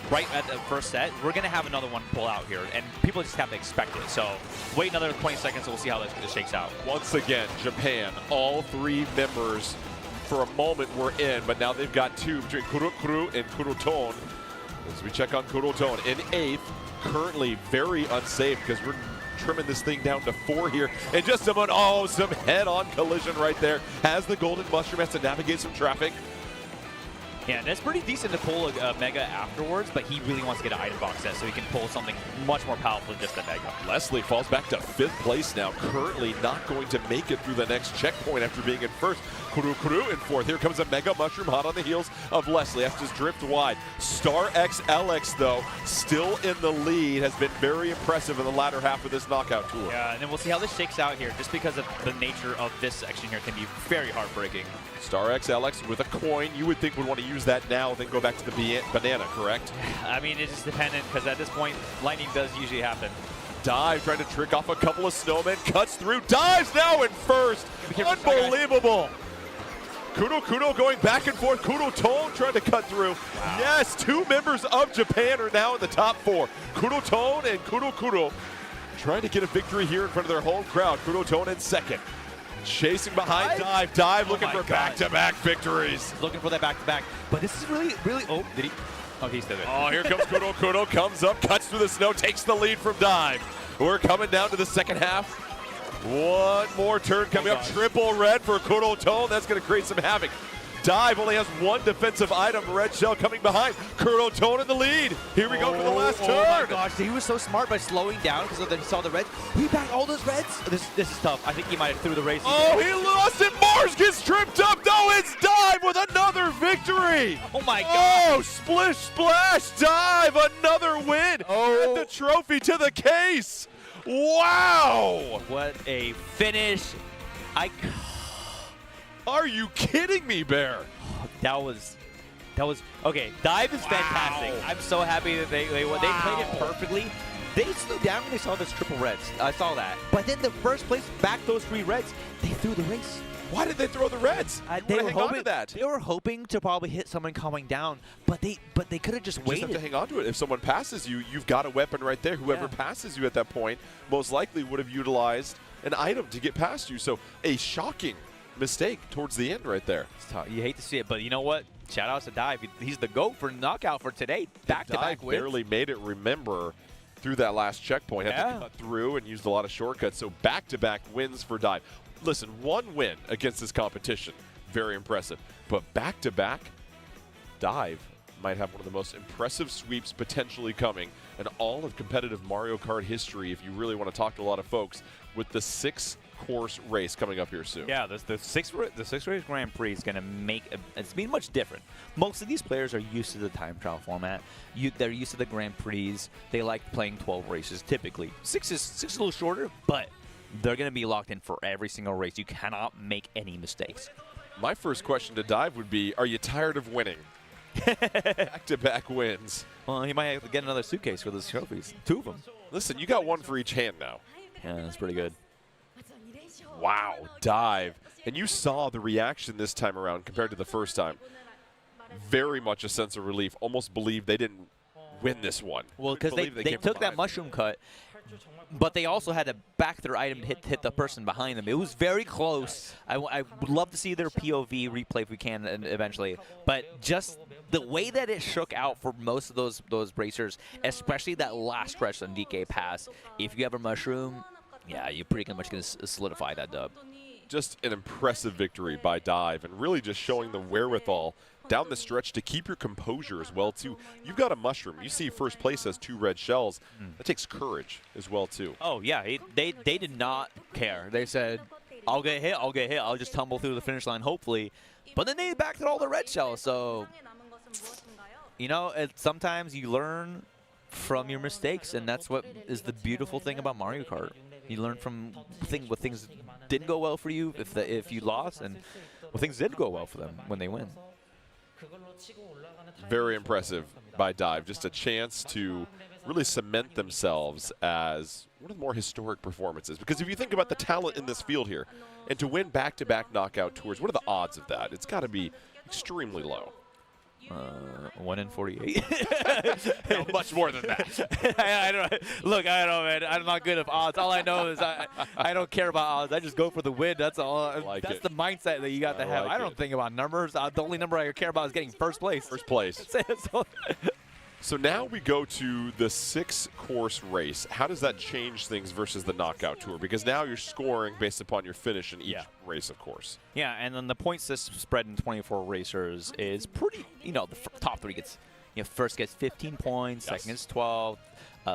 right at the first set, we're going to have another one pull out here, and people just have to expect it. So wait another 20 seconds, and we'll see how this shakes out. Once again, Japan, all 3 members for a moment were in, but now they've got 2 between Kurokuru and Kuroton. As we check on Kuroton in 8th, currently very unsafe because we're trimming this thing down to 4 here. And just a moment, oh, some head-on collision right there. Has the golden mushroom, has to navigate some traffic. Yeah, and it's pretty decent to pull a Mega afterwards, but he really wants to get an item box set so he can pull something much more powerful than just a Mega. Leslie falls back to 5th place now, currently not going to make it through the next checkpoint after being in 1st. Kuru in 4th. Here comes a Mega Mushroom hot on the heels of Leslie. Has to drift wide. Star X LX, though, still in the lead, has been very impressive in the latter half of this knockout tour. Yeah, and then we'll see how this shakes out here, just because of the nature of this section here can be very heartbreaking. Star X LX with a coin. You would think would want to use that now, then go back to the banana, correct? I mean, it's just dependent, because at this point, lightning does usually happen. Dive, trying to trick off a couple of snowmen, cuts through, dives now in 1st. Unbelievable. Kudo going back and forth. Kudo Tone trying to cut through. Wow. Yes, 2 members of Japan are now in the top 4. Kudo Tone and Kudo trying to get a victory here in front of their home crowd. Kudo Tone in 2nd. Chasing behind Dive looking for back-to-back victories. Looking for that back-to-back. But this is really, oh, did he? Oh, he's still there. Oh, here comes Kudo comes up, cuts through the snow, takes the lead from Dive. We're coming down to the second half. One more turn coming up. Triple red for Kudo Tone. That's going to create some havoc. Dive only has 1 defensive item. Red shell coming behind. Kudo Tone in the lead. Here we go for the last turn. Oh my gosh, he was so smart by slowing down because he saw the reds. He backed all those reds. This is tough. I think he might have threw the race. Oh, he lost it. Mars gets tripped up. No, it's Dive with another victory. Oh my god. Oh, splish splash. Dive, another win. Oh. Add the trophy to the case. Wow! What a finish. Are you kidding me, Bear? That was okay. Dive is fantastic. I'm so happy that they played it perfectly. They slowed down when they saw those triple reds. I saw that. But then the first place back those 3 reds, they threw the race. Why did they throw the reds? They were hoping to probably hit someone coming down, but they could have just waited. You just have to hang on to it. If someone passes you, you've got a weapon right there. Whoever passes you at that point most likely would have utilized an item to get past you. So a shocking mistake towards the end right there. You hate to see it, but you know what? Shout out to Dive. He's the GOAT for knockout for today. Back-to-back wins. Barely made it, remember, through that last checkpoint. Had to cut through and used a lot of shortcuts. So back-to-back wins for Dive. Listen, 1 win against this competition, very impressive. But back-to-back, Dive might have one of the most impressive sweeps potentially coming in all of competitive Mario Kart history, if you really want to talk to a lot of folks, with the 6-course race coming up here soon. Yeah, the six race Grand Prix is going to make it's been much different. Most of these players are used to the time trial format. They're used to the Grand Prix. They like playing 12 races typically. 6 is a little shorter, but they're going to be locked in for every single race. You cannot make any mistakes. My first question to Dive would be, are you tired of winning? Back-to-back wins. Well, he might have to get another suitcase for those trophies. 2 of them. Listen, you got 1 for each hand now. Yeah, that's pretty good. Wow, Dive. And you saw the reaction this time around compared to the first time. Very much a sense of relief. Almost believed they didn't win this one. Well, because they took that mushroom cut, but they also had to back their item to hit the person behind them. It was very close. I would love to see their POV replay if we can eventually. But just the way that it shook out for most of those racers, especially that last stretch on DK Pass, if you have a mushroom, yeah, you're pretty much going to solidify that dub. Just an impressive victory by Dive, and really just showing the wherewithal down the stretch to keep your composure as well, too. You've got a mushroom. You see first place has 2 red shells. That takes courage as well, too. Oh, yeah. They did not care. They said, I'll get hit. I'll just tumble through the finish line, hopefully. But then they backed all the red shells. So, you know, sometimes you learn from your mistakes, and that's what is the beautiful thing about Mario Kart. You learn from what things didn't go well for you if you lost, and what things did go well for them when they win. Very impressive by Dive. Just a chance to really cement themselves as one of the more historic performances. Because if you think about the talent in this field here, and to win back-to-back knockout tours, what are the odds of that? It's got to be extremely low. 1 in 48. No, much more than that. I don't know. Look, I don't know, man. I'm not good at odds. All I know is I don't care about odds. I just go for the win. That's all. That's the mindset that you got to have. I don't think about numbers. The only number I care about is getting first place. First place. So now we go to the 6-course race. How does that change things versus the knockout tour? Because now you're scoring based upon your finish in each race, of course. Yeah, and then the point system spread in 24 racers is pretty, the top 3 gets, first gets 15 points, second gets 12,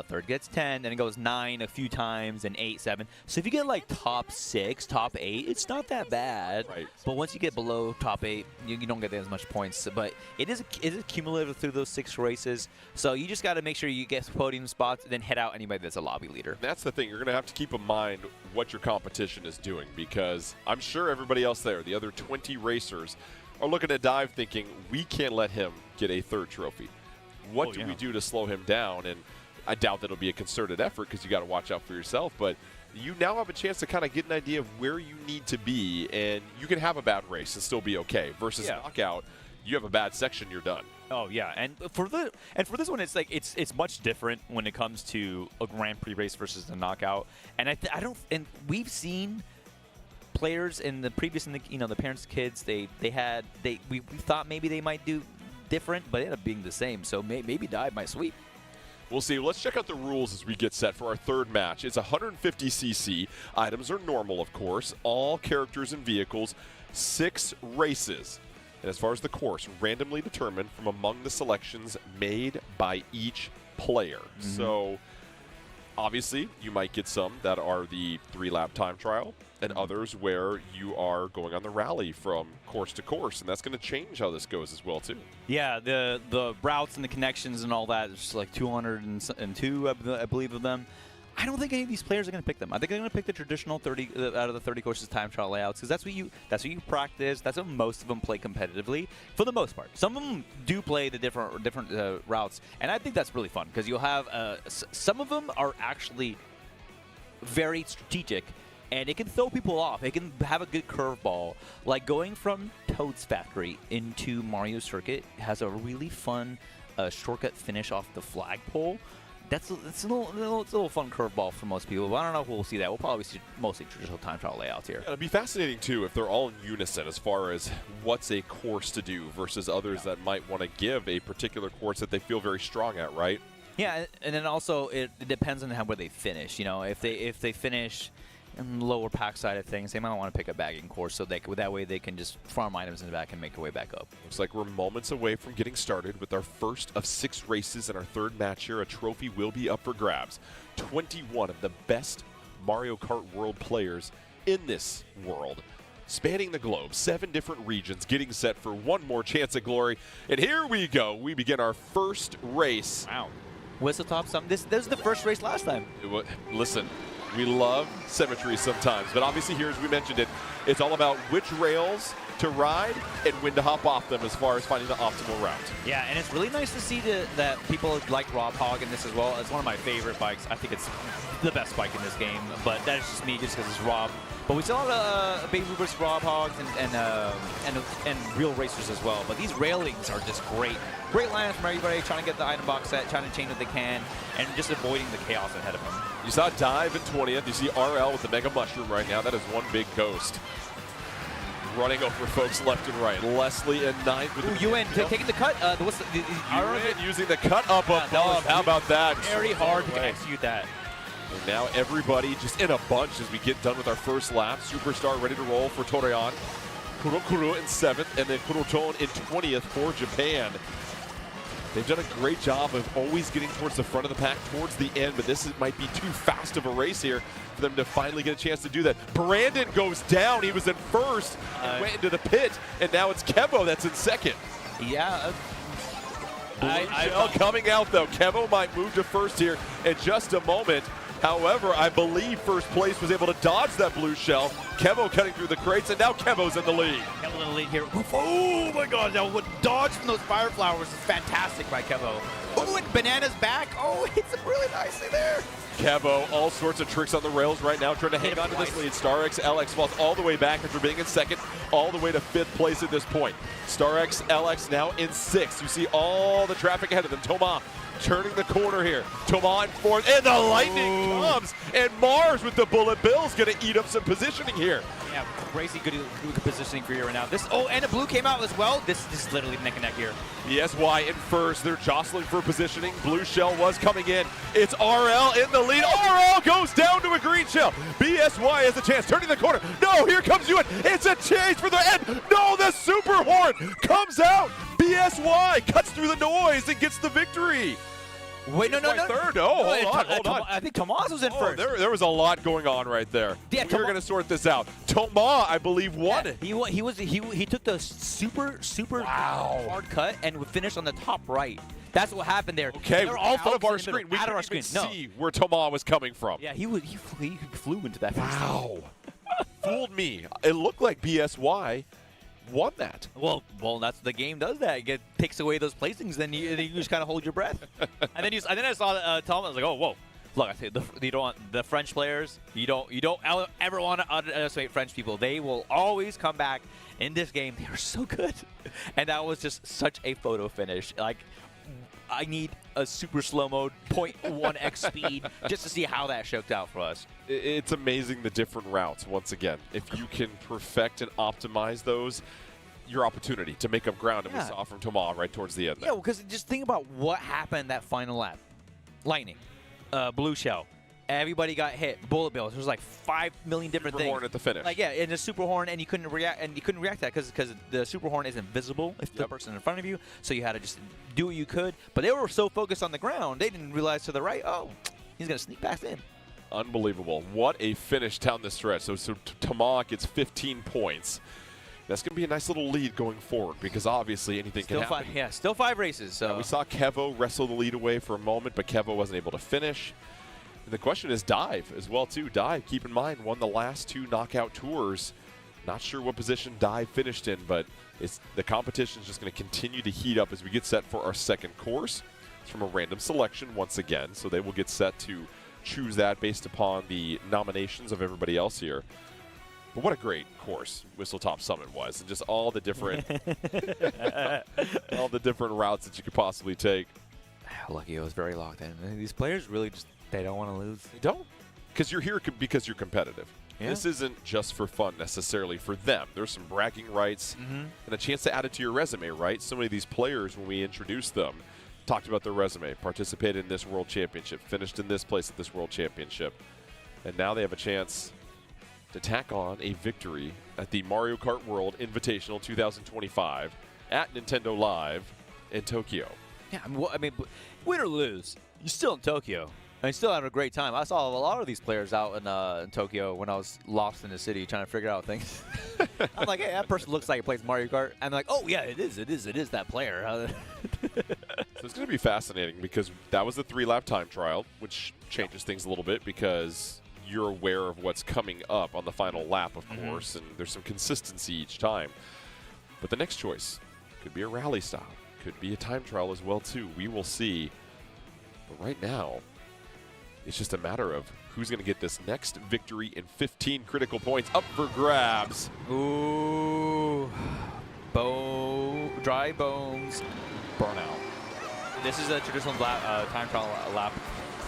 third gets 10, then it goes 9 a few times, and 8, 7. So if you get like top 6, top 8, it's not that bad. Right. But once you get below top 8, you don't get as much points. But it is cumulative through those 6 races. So you just got to make sure you get podium spots, and then head out anybody that's a lobby leader. That's the thing. You're going to have to keep in mind what your competition is doing, because I'm sure everybody else there, the other 20 racers, are looking at Dive thinking, we can't let him get a 3rd trophy. What do we do to slow him down? And I doubt that'll be a concerted effort, because you got to watch out for yourself. But you now have a chance to kind of get an idea of where you need to be, and you can have a bad race and still be okay. Versus knockout, you have a bad section, you're done. Oh yeah, and for this one, it's like it's much different when it comes to a Grand Prix race versus the knockout. And and we've seen players in the previous, the parents' kids, we thought maybe they might do different, but it ended up being the same. So maybe Dive might sweep. We'll see. Let's check out the rules as we get set for our 3rd match. It's 150cc. Items are normal, of course. All characters and vehicles. 6 races. And as far as the course, randomly determined from among the selections made by each player. So, obviously, you might get some that are the 3-lap time trial, and others where you are going on the rally from course to course, and that's going to change how this goes as well, too. Yeah, the routes and the connections and all that, it's like 202, I believe, of them. I don't think any of these players are going to pick them. I think they're going to pick the traditional 30 out of the 30 courses time trial layouts, because that's what you practice. That's what most of them play competitively, for the most part. Some of them do play the different routes, and I think that's really fun, because you'll have some of them are actually very strategic, and it can throw people off. It can have a good curveball. Like going from Toad's Factory into Mario Circuit has a really fun shortcut finish off the flagpole. It's a little fun curveball for most people, but I don't know if we'll see that. We'll probably see mostly traditional time trial layouts here. It'll be fascinating, too, if they're all in unison as far as what's a course to do versus others that might want to give a particular course that they feel very strong at, right? Yeah, and then also it depends on where they finish. If they finish in the lower pack side of things, they might want to pick a bagging course, so that way they can just farm items in the back and make their way back up. Looks like we're moments away from getting started with our first of 6 races in our 3rd match here. A trophy will be up for grabs. 21 of the best Mario Kart World players in this world, spanning the globe, 7 different regions, getting set for one more chance at glory. And here we go. We begin our first race. Wow. Whistle top something. This was the first race last time. Listen, we love symmetry sometimes, but obviously here, as we mentioned it, it's all about which rails to ride and when to hop off them as far as finding the optimal route. Yeah, and it's really nice to see that people like Rob Hogg in this as well. It's one of my favorite bikes. I think it's the best bike in this game, but that is just me, just because it's Rob. But we saw Baby Rupert's Rob Hogs and real racers as well. But these railings are just great. Great lineup from everybody, trying to get the item box set, trying to chain what they can, and just avoiding the chaos ahead of them. You saw Dive in 20th. You see RL with the Mega Mushroom right now. That is one big ghost. Running over folks left and right. Leslie in 9th. With UN taking the cut. UN using the cut up above. How about that? Very hard to execute that. And now everybody just in a bunch as we get done with our first lap. Superstar ready to roll for Torean. Kurokuro in 7th, and then Kuroton in 20th for Japan. They've done a great job of always getting towards the front of the pack towards the end, but this might be too fast of a race here for them to finally get a chance to do that. Brandon goes down. He was in first and went into the pit, and now it's Kevo that's in 2nd. Yeah. Shell coming out, though. Kevo might move to first here in just a moment. However, I believe first place was able to dodge that blue shell. Kevo cutting through the crates, and now Kevo's in the lead. Kevo in the lead here. Oh my God! Now what dodge from those fire flowers is fantastic by Kevo. Oh, and Banana's back. Oh, hits him really nicely there. Kevo, all sorts of tricks on the rails right now, trying to hang on to this lead. StarX LX falls all the way back after being in 2nd, all the way to 5th place at this point. StarX LX now in 6th. You see all the traffic ahead of them. Thomas turning the corner here. Thomas in 4th, and the lightning comes, and Mars with the bullet bill is going to eat up some positioning here. Yeah, crazy good positioning for you right now. And the blue came out as well. This is literally neck and neck here. BSY in first. They're jostling for positioning. Blue shell was coming in. It's RL in the lead. RL goes down to a green shell. BSY has a chance. Turning the corner. No, here comes Ewan. It's a chase for the end. No, the super horn comes out. BSY cuts through the noise and gets the victory. Wait, no. Third. Oh, hold on. I think Tomas was in first. There was a lot going on right there. Yeah, We're going to sort this out. Tomas, I believe, won it. He took the super hard cut and finished on the top right. That's what happened there. Okay, they were all out of our focused in the screen. middle. We out of our couldn't screen. even see where Tomas was coming from. Yeah, he flew into that. Wow. Fooled me. It looked like BSY won that. Well, that's the game does that. It takes away those placings, then you just kind of hold your breath. and then I saw Tom. I was like, oh, whoa. Look, I say you don't want the French players. You don't ever want to underestimate French people. They will always come back in this game. They are so good, and that was just such a photo finish. Like, I need a super slow mode 0.1x speed just to see how that shook out for us. It's amazing the different routes, once again. If you can perfect and optimize those, your opportunity to make up ground, and we saw from Tomas right towards the end there. Yeah, because just think about what happened that final lap. Lightning, blue shell, everybody got hit, bullet bills. There was like 5 million different Super things. horn at the finish. Like, yeah, and the super horn, and you couldn't react, to that because the super horn isn't visible if the person in front of you, so you had to just do what you could. But they were so focused on the ground, they didn't realize to the right, oh, he's going to sneak past in. Unbelievable. What a finish down the stretch. So Tomas gets 15 points. That's going to be a nice little lead going forward because obviously anything can happen. Still 5 races. So. We saw Kevo wrestle the lead away for a moment, but Kevo wasn't able to finish. And the question is Dive as well, too. Dive, keep in mind, won the last 2 knockout tours. Not sure what position Dive finished in, but the competition is just going to continue to heat up as we get set for our second course. It's from a random selection once again, so they will get set to choose that based upon the nominations of everybody else here. But what a great course Whistletop Summit was, and just all the different routes that you could possibly take. Lucky I was very locked in. These players really they don't want to lose. They don't, because you're here because you're competitive. Yeah. This isn't just for fun necessarily for them. There's some bragging rights and a chance to add it to your resume, right? So many of these players, when we introduced them, talked about their resume, participated in this World Championship, finished in this place at this World Championship, and now they have a chance to tack on a victory at the Mario Kart World Invitational 2025 at Nintendo Live in Tokyo. Yeah, I mean, win or lose, you're still in Tokyo. I'm still having a great time. I saw a lot of these players out in Tokyo when I was lost in the city trying to figure out things. I'm like, hey, that person looks like he plays Mario Kart. I'm like, oh, yeah, it is that player. So it's going to be fascinating because that was the 3-lap time trial, which changes things a little bit because you're aware of what's coming up on the final lap, of course, and there's some consistency each time. But the next choice could be a rally style, could be a time trial as well, too. We will see. But right now, it's just a matter of who's going to get this next victory in 15 critical points up for grabs. Ooh. Dry bones. Burnout. This is a traditional time trial lap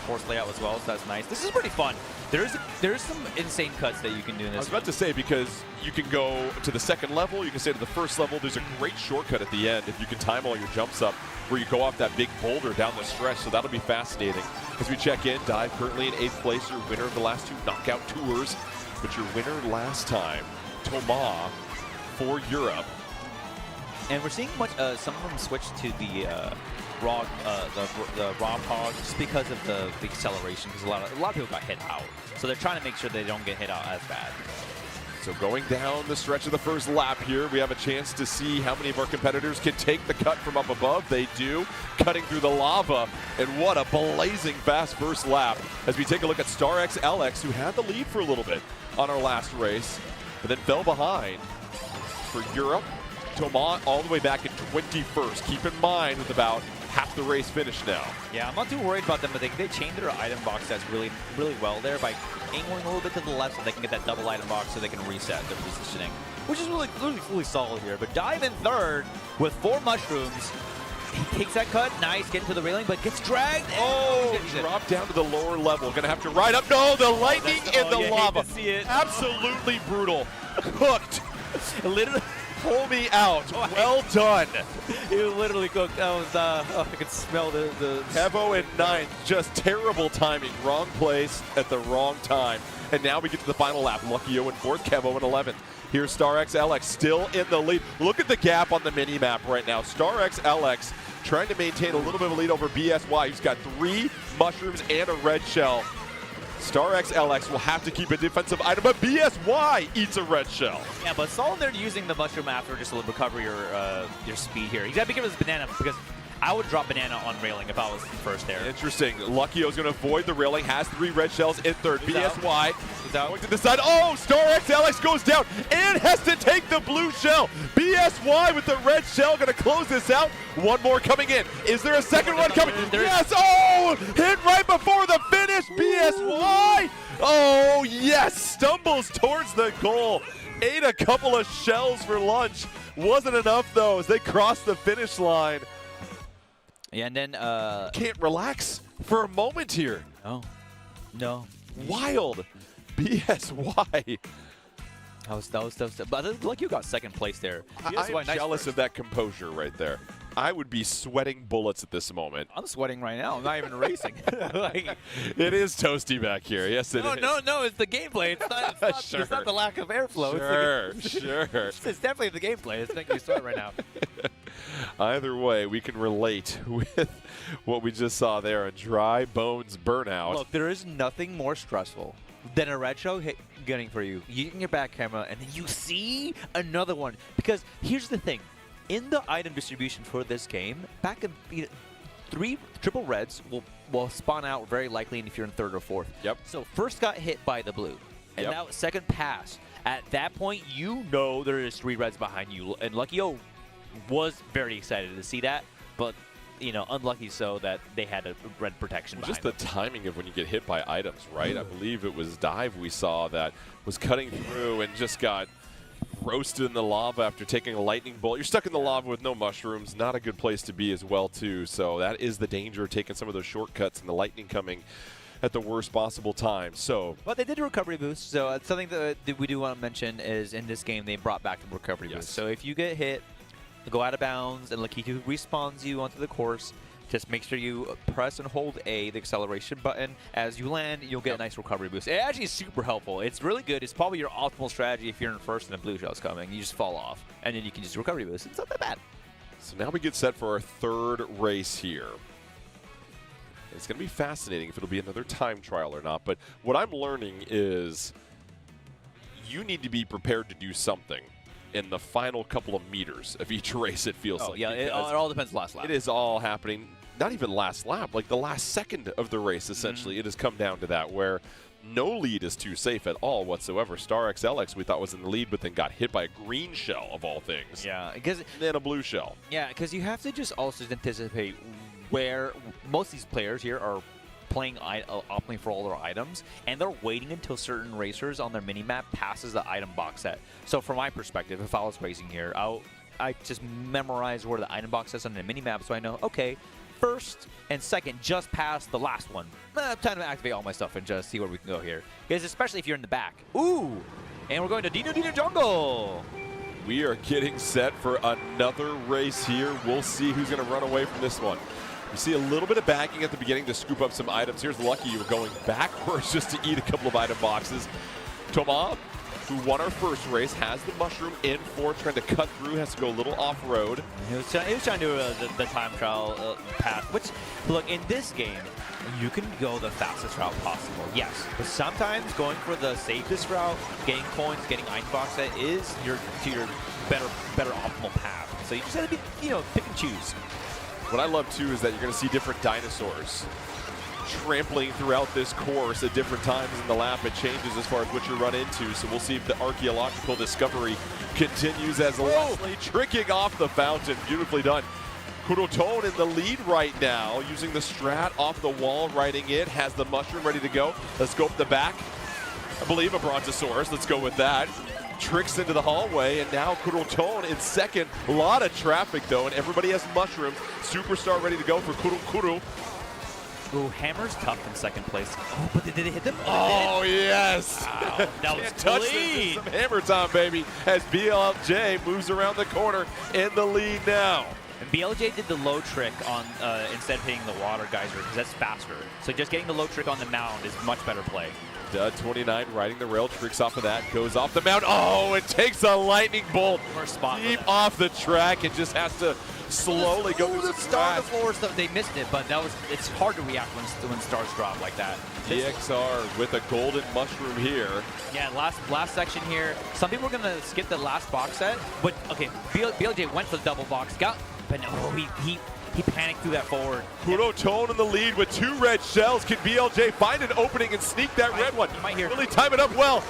course layout as well, so that's nice. This is pretty fun. There's some insane cuts that you can do in this. I was about to say, because you can go to the second level, you can stay to the first level. There's a great shortcut at the end if you can time all your jumps up where you go off that big boulder down the stretch, so that'll be fascinating. As we check in, Dive currently in 8th place, your winner of the last 2 knockout tours, but your winner last time, Tomas, for Europe. And we're seeing some of them switch to the raw pod just because of the acceleration, because a lot of people got hit out, so they're trying to make sure they don't get hit out as bad. So going down the stretch of the first lap here, we have a chance to see how many of our competitors can take the cut from up above. They do, cutting through the lava, and what a blazing fast first lap as we take a look at StarX LX, who had the lead for a little bit on our last race, but then fell behind. For Europe, Tomas all the way back in 21st. Keep in mind with about half the race finished now. Yeah, I'm not too worried about them, but they changed their item box sets really well there by angling a little bit to the left so they can get that double item box so they can reset their positioning, which is really solid here. But Dive in 3rd with 4 mushrooms. He takes that cut, nice, getting to the railing, but gets dragged. Oh, dropped down to the lower level. Gonna have to ride up. No, the lightning in the lava. Hate to see it. Absolutely brutal. cooked. Literally, Pull me out. Well done. it was literally cooked. That was, I could smell the Kevo in ninth. Just terrible timing. Wrong place at the wrong time. And now we get to the final lap. Luckyo in fourth, Kevo in 11th. Here's StarXLX still in the lead. Look at the gap on the mini-map right now. StarXLX trying to maintain a little bit of a lead over BSY, who's got 3 mushrooms and a red shell. StarXLX will have to keep a defensive item, but BSY eats a red shell. Yeah, but Solon there using the mushroom after just to recover your speed here. You got to be careful with this banana because I would drop banana on railing if I was first there. Interesting. Luckyo's going to avoid the railing, has 3 red shells in third. He's BSY out. going to the side. Oh, StarXLX goes down and has to take the blue shell. BSY with the red shell going to close this out. One more coming in. Is there a second one coming? Yes. Oh, hit right before the finish. BSY. Oh, yes. Stumbles towards the goal. Ate a couple of shells for lunch. Wasn't enough, though, as they crossed the finish line. Yeah, and then Can't relax for a moment here. no. Wild. BSY. That was tough. But like you got second place there. I'm nice jealous first. of that composure right there. I would be sweating bullets at this moment. I'm sweating right now. I'm not even racing. Like, It is toasty back here. Yes, it is. no. It's the gameplay. Sure. It's not the lack of airflow. Sure. It's definitely the gameplay. It's making you sweat right now. Either way, we can relate with what we just saw there, a dry bones burnout. Look, there is nothing more stressful than a red shell getting for you. You get in your back camera, and then you see another one. Because here's the thing. In the item distribution for this game, back in 3 triple reds will spawn out very likely if you're in third or fourth. Yep. So first got hit by the blue. And Yep. now second pass. At that point, you know there is 3 reds behind you. And Luckyo was very excited to see that. But, unlucky so that they had a red protection behind Just the them. timing of when you get hit by items, right? I believe it was Dive we saw that was cutting through and just got roasted in the lava after taking a lightning bolt. You're stuck in the lava with no mushrooms. Not a good place to be as well, too. So that is the danger of taking some of those shortcuts and the lightning coming at the worst possible time. So, But they did a recovery boost, so something that we do want to mention is in this game they brought back the recovery Yes. boost. So if you get hit, go out of bounds, and Lakitu respawns you onto the course, just make sure you press and hold A, the acceleration button. As you land, you'll get a nice recovery boost. It actually is super helpful. It's really good. It's probably your optimal strategy if you're in first and a blue shell's coming. You just fall off, and then you can just recovery boost. It's not that bad. so now we get set for our third race here. It's going to be fascinating if it'll be another time trial or not. But what I'm learning is you need to be prepared to do something in the final couple of meters of each race, it feels like. Yeah, it because all depends last lap. it is all happening, not even last lap, like the last second of the race, essentially. It has come down to that, where no lead is too safe at all whatsoever. StarXLX, we thought, was in the lead, but then got hit by a green shell, of all things. Yeah, because And then a blue shell. you have to just also anticipate where most of these players here are playing optimally for all their items, and they're waiting until certain racers on their mini-map passes the item box set. So from my perspective, if I was racing here, I just memorize where the item box is on the mini-map so I know, okay, first and second just past the last one. Time to activate all my stuff and just see where we can go here. Because especially if you're in the back. Ooh! And we're going to Dino Jungle! We are getting set for another race here. We'll see who's going to run away from this one. You see a little bit of bagging at the beginning to scoop up some items. Here's Lucky, you were going backwards just to eat a couple of item boxes. Toma, who won our first race, has the mushroom in fourth, trying to cut through, has to go a little off-road. He was trying to do the time trial path, which, look, in this game, you can go the fastest route possible, yes. But sometimes going for the safest route, getting coins, getting item box set is your better optimal path. So you just have to be, pick and choose. What I love, too, is that you're going to see different dinosaurs trampling throughout this course at different times in the lap. It changes as far as what you run into, so we'll see if the archaeological discovery continues as Leslie tricking off the fountain. Beautifully done. Kuroton in the lead right now, using the strat off the wall, riding it, has the mushroom ready to go. Let's go up the back. I believe a Brontosaurus. Let's go with that. Tricks into the hallway, and now Kuroton in second. A lot of traffic, though, and everybody has mushrooms. Superstar ready to go for Kuru. Ooh, Hammer's tough in second place. Oh, but did it hit them? Oh, yes. Wow, that was Can't touch this. clean. Some hammer time, baby, as BLJ moves around the corner in the lead now. And BLJ did the low trick on instead of hitting the water geyser because that's faster. So just getting the low trick on the mound is much better play. Dud 29 riding the rail, tricks off of that, goes off the mound. Oh, it takes a lightning bolt deep off the track and just has to slowly go through the star on the floor stuff. They missed it, but it's hard to react when stars drop like that. DXR with a golden mushroom here. Yeah, last section here. Some people are gonna skip the last box set, but okay, BLJ went for the double box, but no, he panicked through that forward. Kuro Tone in the lead with 2 red shells. Can BLJ find an opening and sneak that red one? Really time it up well.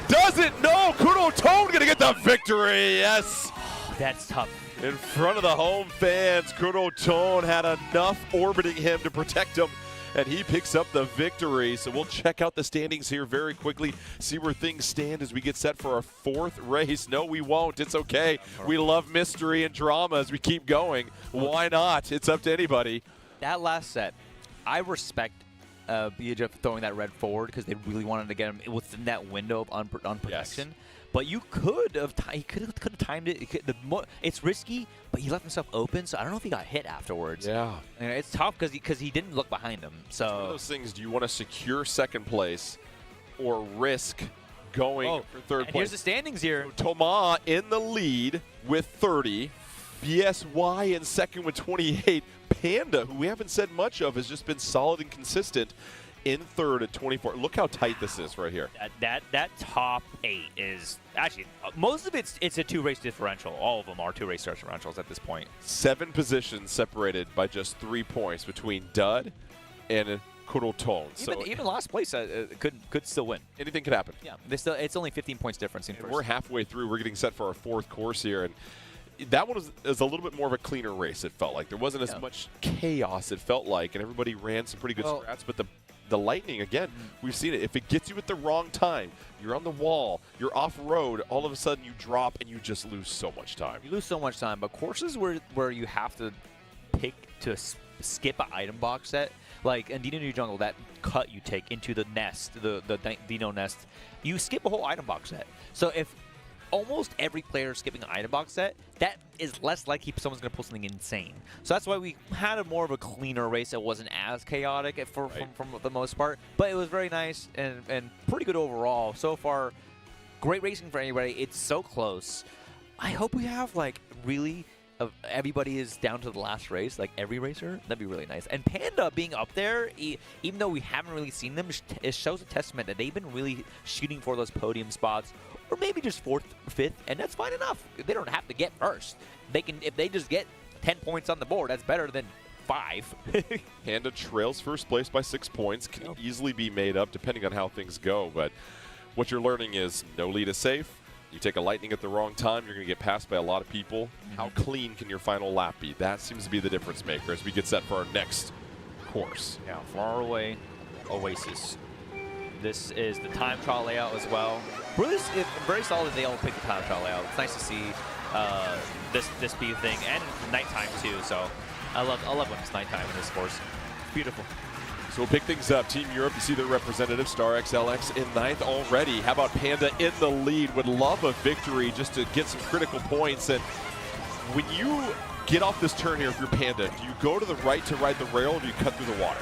Does it? No! Kuro Tone gonna get the victory. Yes. That's tough. In front of the home fans, Kuro Tone had enough orbiting him to protect him, and he picks up the victory. So we'll check out the standings here very quickly, see where things stand as we get set for our 4th race. No, we won't. It's okay. We love mystery and drama as we keep going. Why not? It's up to anybody. That last set, I respect BJ throwing that red forward because they really wanted to get him within that window on protection. Yes. But you could have he could have timed it. It's risky, but he left himself open, so I don't know if he got hit afterwards. Yeah, and it's tough because he didn't look behind him. So it's one of those things. Do you want to secure second place or risk going for third place? Here's the standings here. So Toma in the lead with 30. BSY in second with 28. Panda, who we haven't said much of, has just been solid and consistent, in third at 24. Look how tight this is right here. That top 8 is actually most of it's a 2-race differential. All of them are 2-race differentials at this point. 7 positions separated by just 3 points between Dud and Kuro Tone. Even last place could still win. Anything could happen. Yeah, it's only 15 points difference in first. We're halfway through. We're getting set for our 4th course here, and that one was a little bit more of a cleaner race. It felt like there wasn't as much chaos. It felt like, and everybody ran some pretty good strats, but the lightning, again, we've seen it. If it gets you at the wrong time, you're on the wall, you're off-road, all of a sudden you drop and you just lose so much time. You lose so much time, but courses where you have to pick to skip an item box set, like in Dino New Jungle, that cut you take into the nest, the Dino nest, you skip a whole item box set. So if almost every player is skipping an item box set, that is less likely someone's going to pull something insane. So that's why we had a more of a cleaner race. It wasn't as chaotic from the most part, but it was very nice and pretty good overall. So far, great racing for anybody. It's so close. I hope we have really everybody is down to the last race, like every racer. That'd be really nice. And Panda being up there, even though we haven't really seen them, it shows a testament that they've been really shooting for those podium spots, or maybe just 4th, 5th, and that's fine enough. They don't have to get first. They can, if they just get 10 points on the board, that's better than 5. Panda trails first place by 6 points. Can easily be made up depending on how things go, but what you're learning is no lead is safe. You take a lightning at the wrong time, you're going to get passed by a lot of people. How clean can your final lap be? That seems to be the difference maker as we get set for our next course. Yeah, Far Away Oasis. This is the time trial layout as well. Really, it's very solid they all picked the time trial layout. It's nice to see this be a thing, and nighttime too. So I love when it's nighttime in this course. It's beautiful. So we'll pick things up. Team Europe, you see their representative, Star XLX, in 9th already. How about Panda in the lead? Would love a victory just to get some critical points. And when you get off this turn here, if you're Panda, do you go to the right to ride the rail, or do you cut through the water?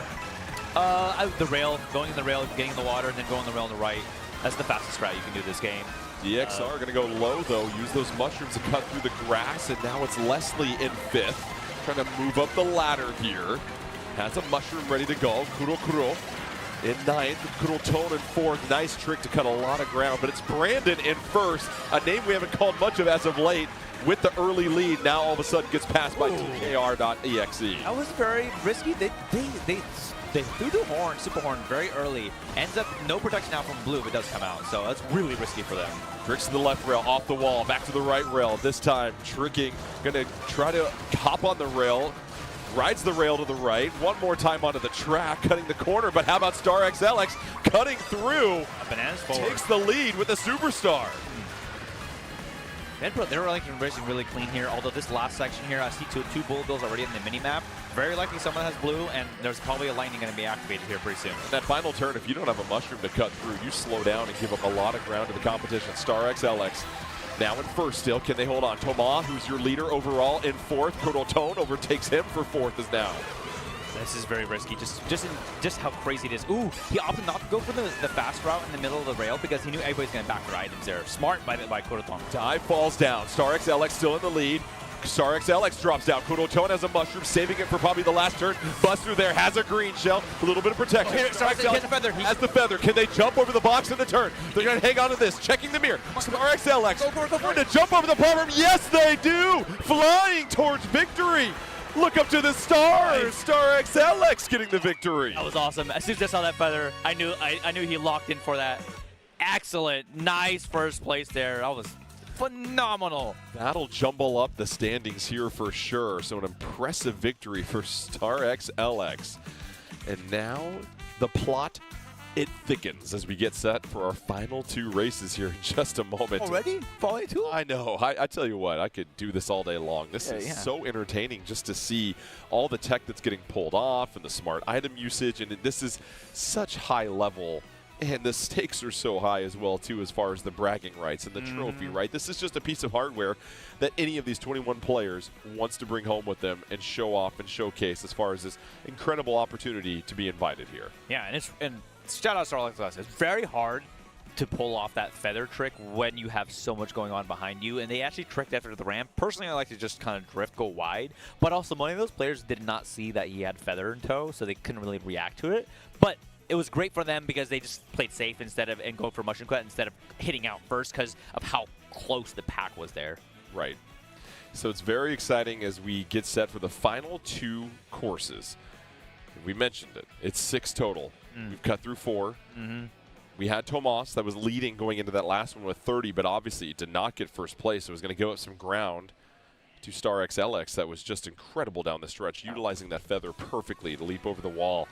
The rail, going in the rail, getting in the water, and then going the rail on the right. That's the fastest route you can do this game. DXR going to go low, though. Use those mushrooms to cut through the grass, and now it's Leslie in 5th. Trying to move up the ladder here. Has a mushroom ready to go. Kuro in 9th. Kuro Tone in 4th. Nice trick to cut a lot of ground, but it's Brandon in 1st. A name we haven't called much of as of late. With the early lead, now all of a sudden gets passed by TKR.exe. That was very risky. They threw the horn, super horn, very early. Ends up no protection now from blue if it does come out. So that's really risky for them. Tricks to the left rail, off the wall, back to the right rail. This time, tricking, gonna try to hop on the rail. Rides the rail to the right. One more time onto the track, cutting the corner. But how about Star XLX cutting through? Bananas forward. Takes the lead with the Superstar. They're racing really clean here, although this last section here, I see two bullet bills already in the mini-map. Very likely someone has blue, and there's probably a lightning going to be activated here pretty soon. That final turn, if you don't have a mushroom to cut through, you slow down and give up a lot of ground to the competition. StarXLX now in first still. Can they hold on? Thomas, who's your leader overall, in fourth. Kurotone overtakes him for fourth as now. This is very risky, just how crazy it is. Ooh, he opted not to go for the fast route in the middle of the rail because he knew everybody's going to back their items there. Smart by Kurotone. Dive falls down. StarXLX still in the lead. StarXLX drops down. Kurotone has a mushroom, saving it for probably the last turn. Buster there has a green shell. A little bit of protection. StarXLX has the feather. Can they jump over the box in the turn? They're going to hang on to this. Checking the mirror. StarXLX go for it. To jump over the platform. Yes, they do. Flying towards victory. Look up to the stars. StarXLX getting the victory. That was awesome. As soon as I saw that feather, I knew he locked in for that. Excellent. Nice first place there. That was phenomenal. That'll jumble up the standings here for sure. So an impressive victory for StarXLX. And now the plot, it thickens as we get set for our final two races here in just a moment. Already? Falling two? I know. I tell you what, I could do this all day long. This is so entertaining just to see all the tech that's getting pulled off and the smart item usage. And this is such high level. And the stakes are so high as well, too, as far as the bragging rights and the trophy, right? This is just a piece of hardware that any of these 21 players wants to bring home with them and show off and showcase as far as this incredible opportunity to be invited here. Yeah, and shout out to StarXLX. It's very hard to pull off that feather trick when you have so much going on behind you, and they actually tricked after the ramp. Personally, I like to just kind of drift, go wide, but also many of those players did not see that he had feather in tow, so they couldn't really react to it. But it was great for them because they just played safe and go for mushroom cut instead of hitting out first because of how close the pack was there. Right. So it's very exciting as we get set for the final two courses. We mentioned it. It's 6 total. We've cut through 4. We had Tomas that was leading going into that last one with 30, but obviously it did not get first place. So it was going to give up some ground to StarXLX that was just incredible down the stretch, utilizing that feather perfectly to leap over the wall.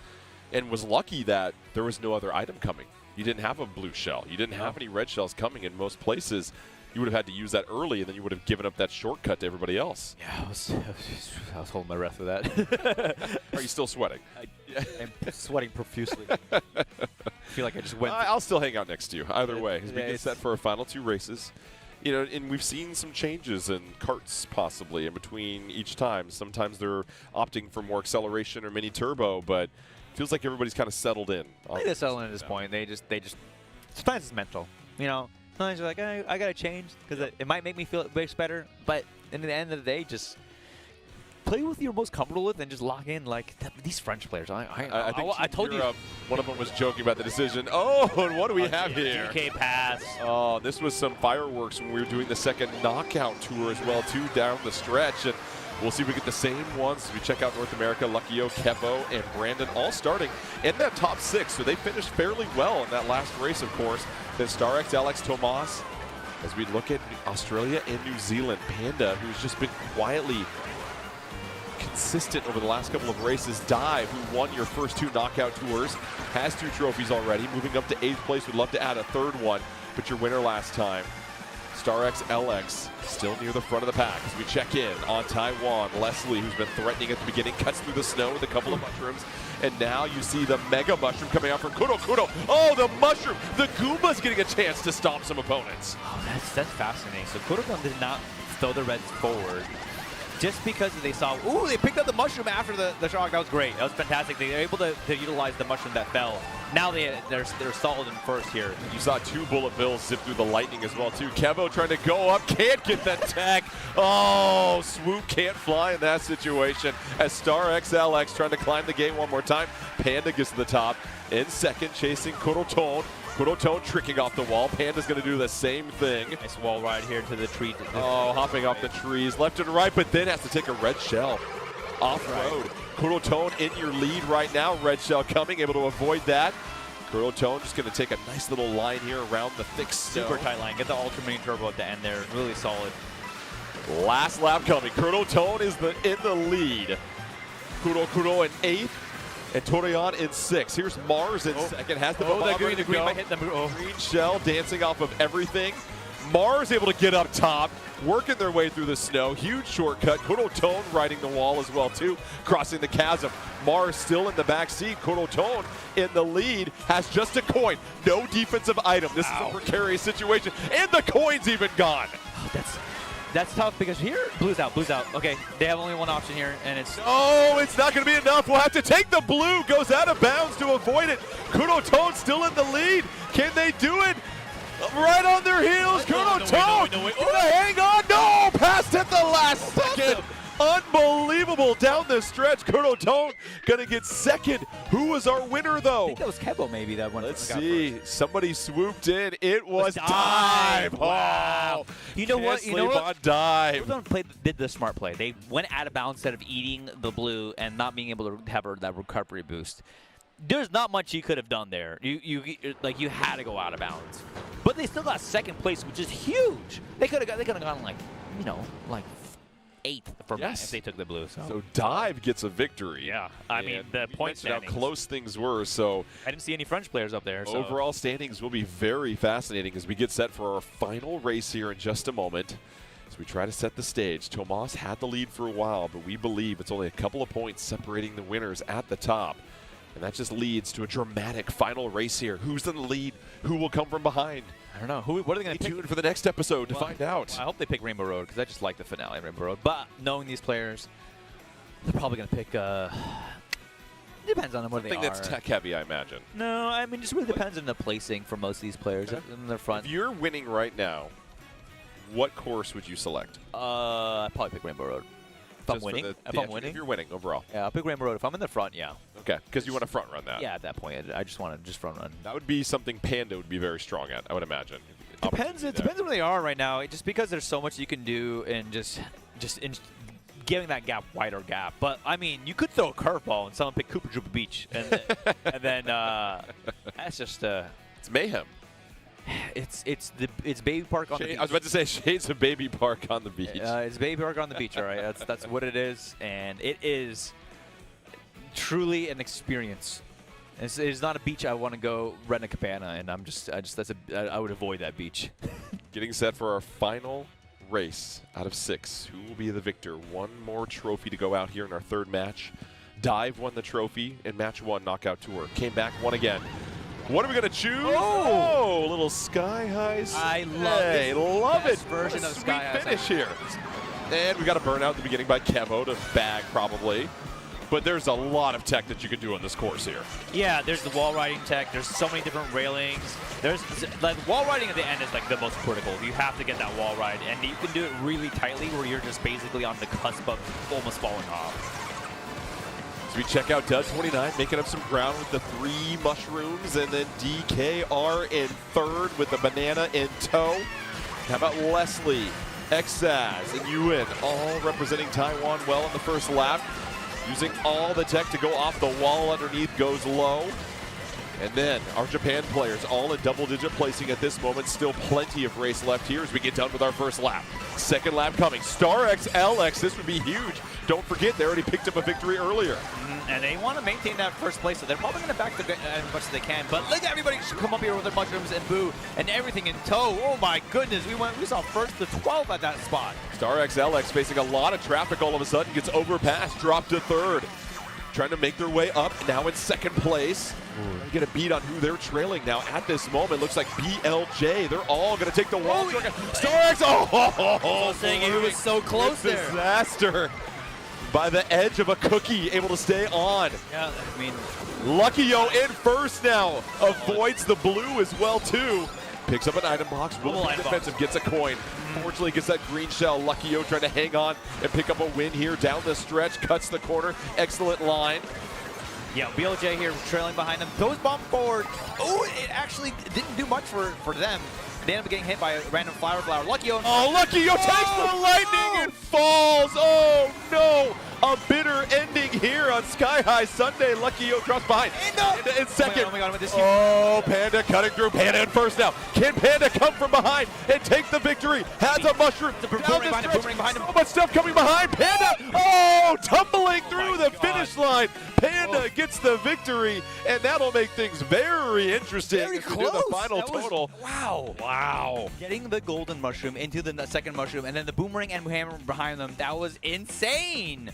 And was lucky that there was no other item coming. You didn't have a blue shell. You didn't have any red shells coming in most places. You would have had to use that early, and then you would have given up that shortcut to everybody else. Yeah, I was holding my breath for that. Are you still sweating? I'm sweating profusely. I feel like I just went. I'll still hang out next to you. Either way, as we get set for our final 2 races. You know, and we've seen some changes in karts possibly in between each time. Sometimes they're opting for more acceleration or mini turbo, but feels like everybody's kind of settled in. I think they're settling at this point. They just. Sometimes it's mental. You know, sometimes you're like, I gotta change because it might make me feel better. But in the end of the day, just play with you're most comfortable with and just lock in. Like these French players, I told you. One of them was joking about the decision. Oh, and what do we have here? DK pass. Oh, this was some fireworks when we were doing the second knockout tour as well, too, down the stretch. And we'll see if we get the same ones as we check out North America. Luckyo, Kevo, and Brandon all starting in that top 6. So they finished fairly well in that last race, of course. Then StarXLX, Tomas. As we look at Australia and New Zealand, Panda, who's just been quietly consistent over the last couple of races. Dive, who won your first 2 knockout tours, has 2 trophies already. Moving up to 8th place, would love to add a 3rd one, but your winner last time. StarXLX still near the front of the pack as we check in on Taiwan. Leslie, who's been threatening at the beginning, cuts through the snow with a couple of mushrooms. And now you see the mega mushroom coming out from Kudo. Oh, the mushroom! The Goomba's getting a chance to stomp some opponents. Oh, that's fascinating. So Kudo did not throw the reds forward just because they saw, ooh, they picked up the mushroom after the shock. That was great. That was fantastic. They were able to utilize the mushroom that fell. Now they're solid in first here. You saw 2 bullet bills zip through the lightning as well, too. Kevo trying to go up, can't get that tech. Oh, Swoop can't fly in that situation as StarXLX trying to climb the gate one more time. Panda gets to the top in second, chasing Kurotone. Kurotone tricking off the wall. Panda's going to do the same thing. Nice wall ride here to the tree. Oh, hopping off the trees left and right, but then has to take a red shell off-road. Kurotone in your lead right now. Red shell coming, able to avoid that. Kurotone just going to take a nice little line here around the thick snow. Super tight line. Get the Ultra Mini Turbo at the end there. Really solid. Last lap coming. Kurotone is in the lead. Kuro in 8th. And Torian in 6th. Here's Mars in 2nd. Has the green might hit them. Green shell dancing off of everything. Mars able to get up top. working their way through the snow. Huge shortcut. Kurotone riding the wall as well, too, crossing the chasm. Mars still in the back seat. Kurotone in the lead, has just a coin. No defensive item. This is a precarious situation. And the coin's even gone. That's tough because here, blue's out. Okay, they have only one option here, and it's... Oh, it's not going to be enough. We'll have to take the blue. Goes out of bounds to avoid it. Kurotone still in the lead. Can they do it? Right on their heels. Kurotone. Gonna hang on. No, passed at the last second. Unbelievable down the stretch. Kurotone gonna get second. Who was our winner, though? I think that was Kebo, maybe, that one. Let's see. Somebody swooped in. It was Dive. Wow. You know what? Dive. Did the smart play. They went out of bounds instead of eating the blue and not being able to have that recovery boost. There's not much you could have done there. You had to go out of bounds. But they still got second place, which is huge. They could have gone like 8th from if they took the blue. So Dive gets a victory. Yeah, I mean the point standings. How close things were. So I didn't see any French players up there. So. Overall standings will be very fascinating as we get set for our final race here in just a moment. As we try to set the stage, Tomas had the lead for a while, but we believe it's only a couple of points separating the winners at the top. And that just leads to a dramatic final race here. Who's in the lead? Who will come from behind? I don't know. What are they going to pick? Stay tuned for the next episode to find out. I hope they pick Rainbow Road because I just like the finale of Rainbow Road. But knowing these players, they're probably going to pick. Depends on what they are. Something that's tech heavy, I imagine. No, I mean, just really depends on the placing for most of these players in their front. If you're winning right now, what course would you select? I'd probably pick Rainbow Road. If I'm winning? If you're winning overall. Yeah, I'll pick Rainbow Road. If I'm in the front, yeah. Okay, because you want to front run that. Yeah, at that point, I just want to front run. That would be something Panda would be very strong at, I would imagine. It depends on where they are right now. Just because there's so much you can do and just in giving that wider gap. But I mean, you could throw a curveball and someone pick Cooper Drooper Beach, and then that's just it's mayhem. It's Baby Park on the beach. I was about to say shades of Baby Park on the beach. It's Baby Park on the beach, all right. That's what it is, and it is truly an experience. It's not a beach I want to go rent a cabana, and I would avoid that beach. Getting set for our final race out of 6. Who will be the victor? One more trophy to go out here in our third match. Dive won the trophy in match 1 knockout tour. Came back, won again. What are we going to choose? Oh, a little Sky High. I love it. Version of Sky High. Finish here. And we got a burnout at the beginning by Kevo to bag probably. But there's a lot of tech that you can do on this course here. Yeah, there's the wall riding tech. There's so many different railings. There's wall riding at the end is like the most critical. You have to get that wall ride, and you can do it really tightly where you're just basically on the cusp of almost falling off. So we check out Dud29 making up some ground with the 3 mushrooms, and then DKR in third with the banana in tow. How about Leslie, Exaz, and Ewan all representing Taiwan well in the first lap. Using all the tech to go off the wall underneath goes low. And then our Japan players all in double-digit placing at this moment. Still plenty of race left here as we get done with our first lap. Second lap coming. Star X, LX, this would be huge. Don't forget, they already picked up a victory earlier. And they want to maintain that first place, so they're probably going to back the as much as they can. But look, everybody should come up here with their mushrooms and boo and everything in tow. Oh my goodness, we saw first to 12 at that spot. Star X, LX facing a lot of traffic all of a sudden, gets overpassed, dropped to third. Trying to make their way up, now in second place. Get a beat on who they're trailing now at this moment. Looks like BLJ. They're all going to take the wall. Star X, saying he was so close there. Disaster. By the edge of a cookie, able to stay on. Yeah, I mean, Luckyo in first now. Avoids the blue as well, too. Picks up an item box, will be defensive, gets a coin. Fortunately, gets that green shell. Luckyo trying to hang on and pick up a win here down the stretch. Cuts the corner. Excellent line. Yeah, BLJ here trailing behind them. Goes bomb forward. Oh, it actually didn't do much for them. They end up getting hit by a random flower. Luckyo. Oh, Luckyo takes the lightning and falls. Oh, no. A bitter ending here on Sky High Sunday. Luckyo drops behind. In second. Oh, my God, oh, Panda cutting through. Panda in first now. Can Panda come from behind and take the victory? Has a mushroom. Boomerang behind him. So much stuff coming behind. Panda, oh, tumbling through the finish line. Panda gets the victory, and that'll make things very interesting. Very as we close. do the final total. Wow. Wow. Getting the golden mushroom into the second mushroom and then the boomerang and hammer behind them, that was insane.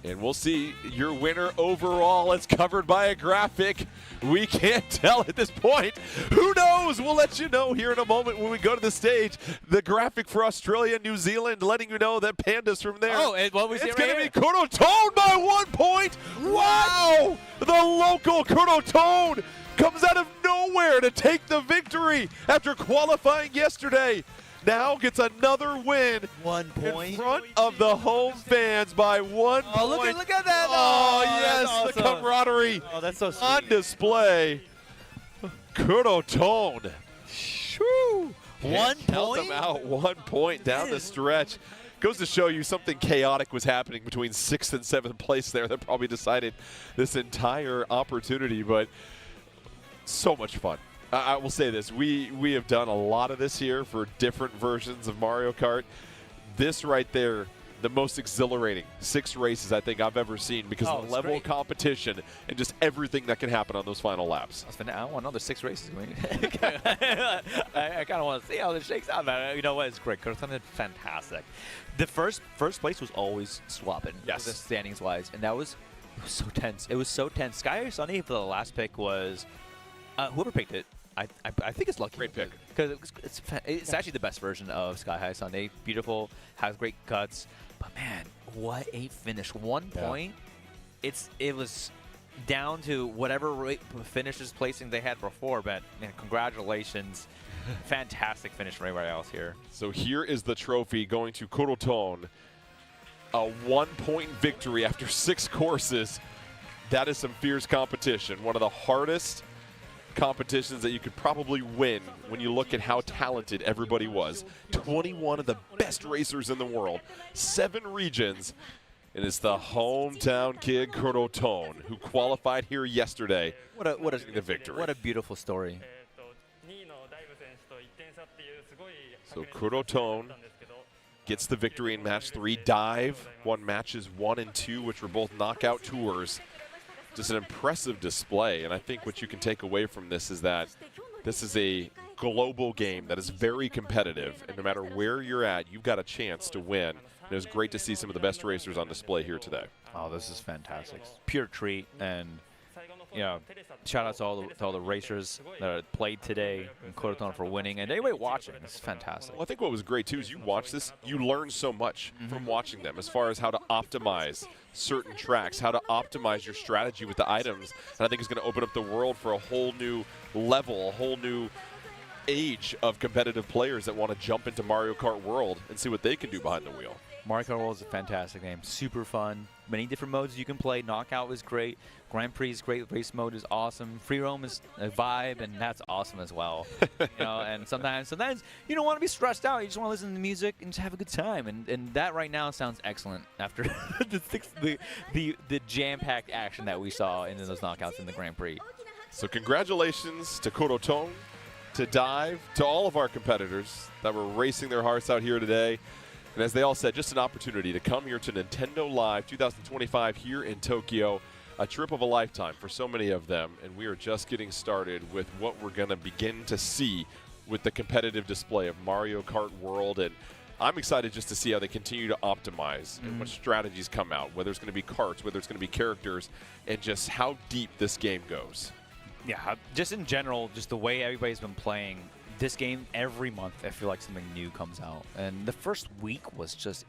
And we'll see your winner overall. It's covered by a graphic. We can't tell at this point. Who knows? We'll let you know here in a moment when we go to the stage. The graphic for Australia and New Zealand letting you know that Panda's from there. Oh, what was it's it going right to be Kuro Tone by 1 point. Wow! The local Kuro Tone comes out of nowhere to take the victory after qualifying yesterday. Now gets another win 1 point in front of the home fans by 1 point. Look at that. Oh, yes, that's the awesome. camaraderie That's so sweet. on display. Kuro Tone. Whew. 1 Held point? them out 1 point down the stretch. Goes to show you something chaotic was happening between 6th and 7th place there that probably decided this entire opportunity, but so much fun. I will say this, we have done a lot of this here for different versions of Mario Kart. This right there, the most exhilarating 6 races I think I've ever seen because of the level of competition and just everything that can happen on those final laps. I want another 6 races. I kind of want to see how this shakes out. Man. You know what? It's great. Kurtan did fantastic. The first place was always swapping. Yes. The standings wise, and that was so tense. It was so tense. Sky Sunny for the last pick was whoever picked it. I think it's lucky. Great pick. Because it's actually the best version of Sky High Sunday. Beautiful, has great cuts. But man, what a finish. 1 point. It was down to whatever finishes placing they had before, but man, congratulations. Fantastic finish from everybody else here. So here is the trophy going to Kuro Tone. A 1 point victory after 6 courses. That is some fierce competition. One of the hardest competitions that you could probably win when you look at how talented everybody was. 21 of the best racers in the world, 7 regions, and it's the hometown kid Kuro Tone who qualified here yesterday. What a the victory. What a beautiful story. So Kuro Tone gets the victory in match 3. Dive won matches 1 and 2, which were both knockout tours. Just an impressive display, and I think what you can take away from this is that this is a global game that is very competitive, and no matter where you're at, you've got a chance to win. And it was great to see some of the best racers on display here today. Oh, this is fantastic. Pure treat, and shout out to all the racers that played today, and Kuro for winning, and anybody watching. This is fantastic. Well, I think what was great, too, is you watch this, you learn so much from watching them as far as how to optimize certain tracks, how to optimize your strategy with the items. And I think it's going to open up the world for a whole new level, a whole new age of competitive players that want to jump into Mario Kart World and see what they can do behind the wheel. Mario Kart World is a fantastic game. Super fun. Many different modes you can play. Knockout is great. Grand Prix is great. Race mode is awesome. Free roam is a vibe, and that's awesome as well. And sometimes you don't want to be stressed out. You just want to listen to the music and just have a good time. And that right now sounds excellent after the jam-packed action that we saw in those knockouts in the Grand Prix. So congratulations to Kuro Tone, to Dive, to all of our competitors that were racing their hearts out here today. And as they all said, just an opportunity to come here to Nintendo Live 2025 here in Tokyo. A trip of a lifetime for so many of them. And we are just getting started with what we're going to begin to see with the competitive display of Mario Kart World. And I'm excited just to see how they continue to optimize and what strategies come out, whether it's going to be carts, whether it's going to be characters, and just how deep this game goes. Yeah, just in general, just the way everybody's been playing this game every month, I feel like something new comes out. And the first week was just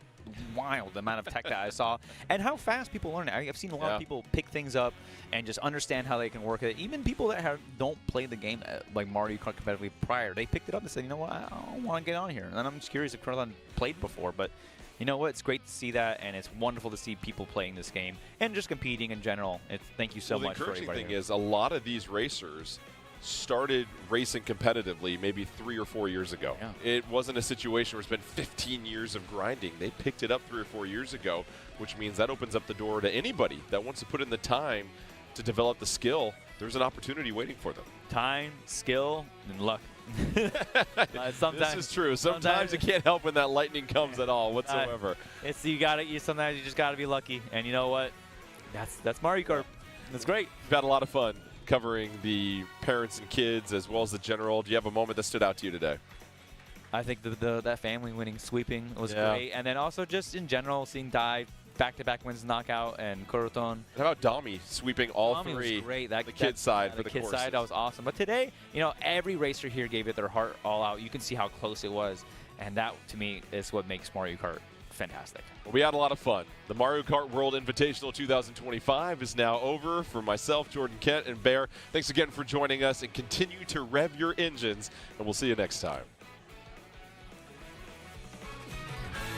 wild, the amount of tech that I saw and how fast people learn it. I've seen a lot of people pick things up and just understand how they can work it. Even people that don't play the game like Mario Kart competitively prior, they picked it up and said, you know what, I want to get on here. And I'm just curious if Kurtan played before, but you know what, it's great to see that, and it's wonderful to see people playing this game and just competing in general. Thank you so much for everybody. The encouraging thing is a lot of these racers started racing competitively maybe 3 or 4 years ago. Yeah. It wasn't a situation where it's been 15 years of grinding. They picked it up 3 or 4 years ago, which means that opens up the door to anybody that wants to put in the time to develop the skill. There's an opportunity waiting for them. Time, skill, and luck. This is true. Sometimes you can't help when that lightning comes at all whatsoever. Sometimes you just gotta be lucky, and you know what? That's Mario Kart. That's great. We've had a lot of fun covering the parents and kids as well as the general. Do you have a moment that stood out to you today? I think that family winning sweeping was Yeah. great. And then also just in general, seeing Dai back-to-back wins knockout and Kuroton. How about Dami sweeping all Dami three? was great. The kid side for the kid courses. side, that was awesome. But today, every racer here gave it their heart all out. You can see how close it was. And that, to me, is what makes Mario Kart fantastic. We had a lot of fun. The Mario Kart World Invitational 2025 is now over. For myself, Jordan Kent, and Bear, thanks again for joining us, and continue to rev your engines, and we'll see you next time.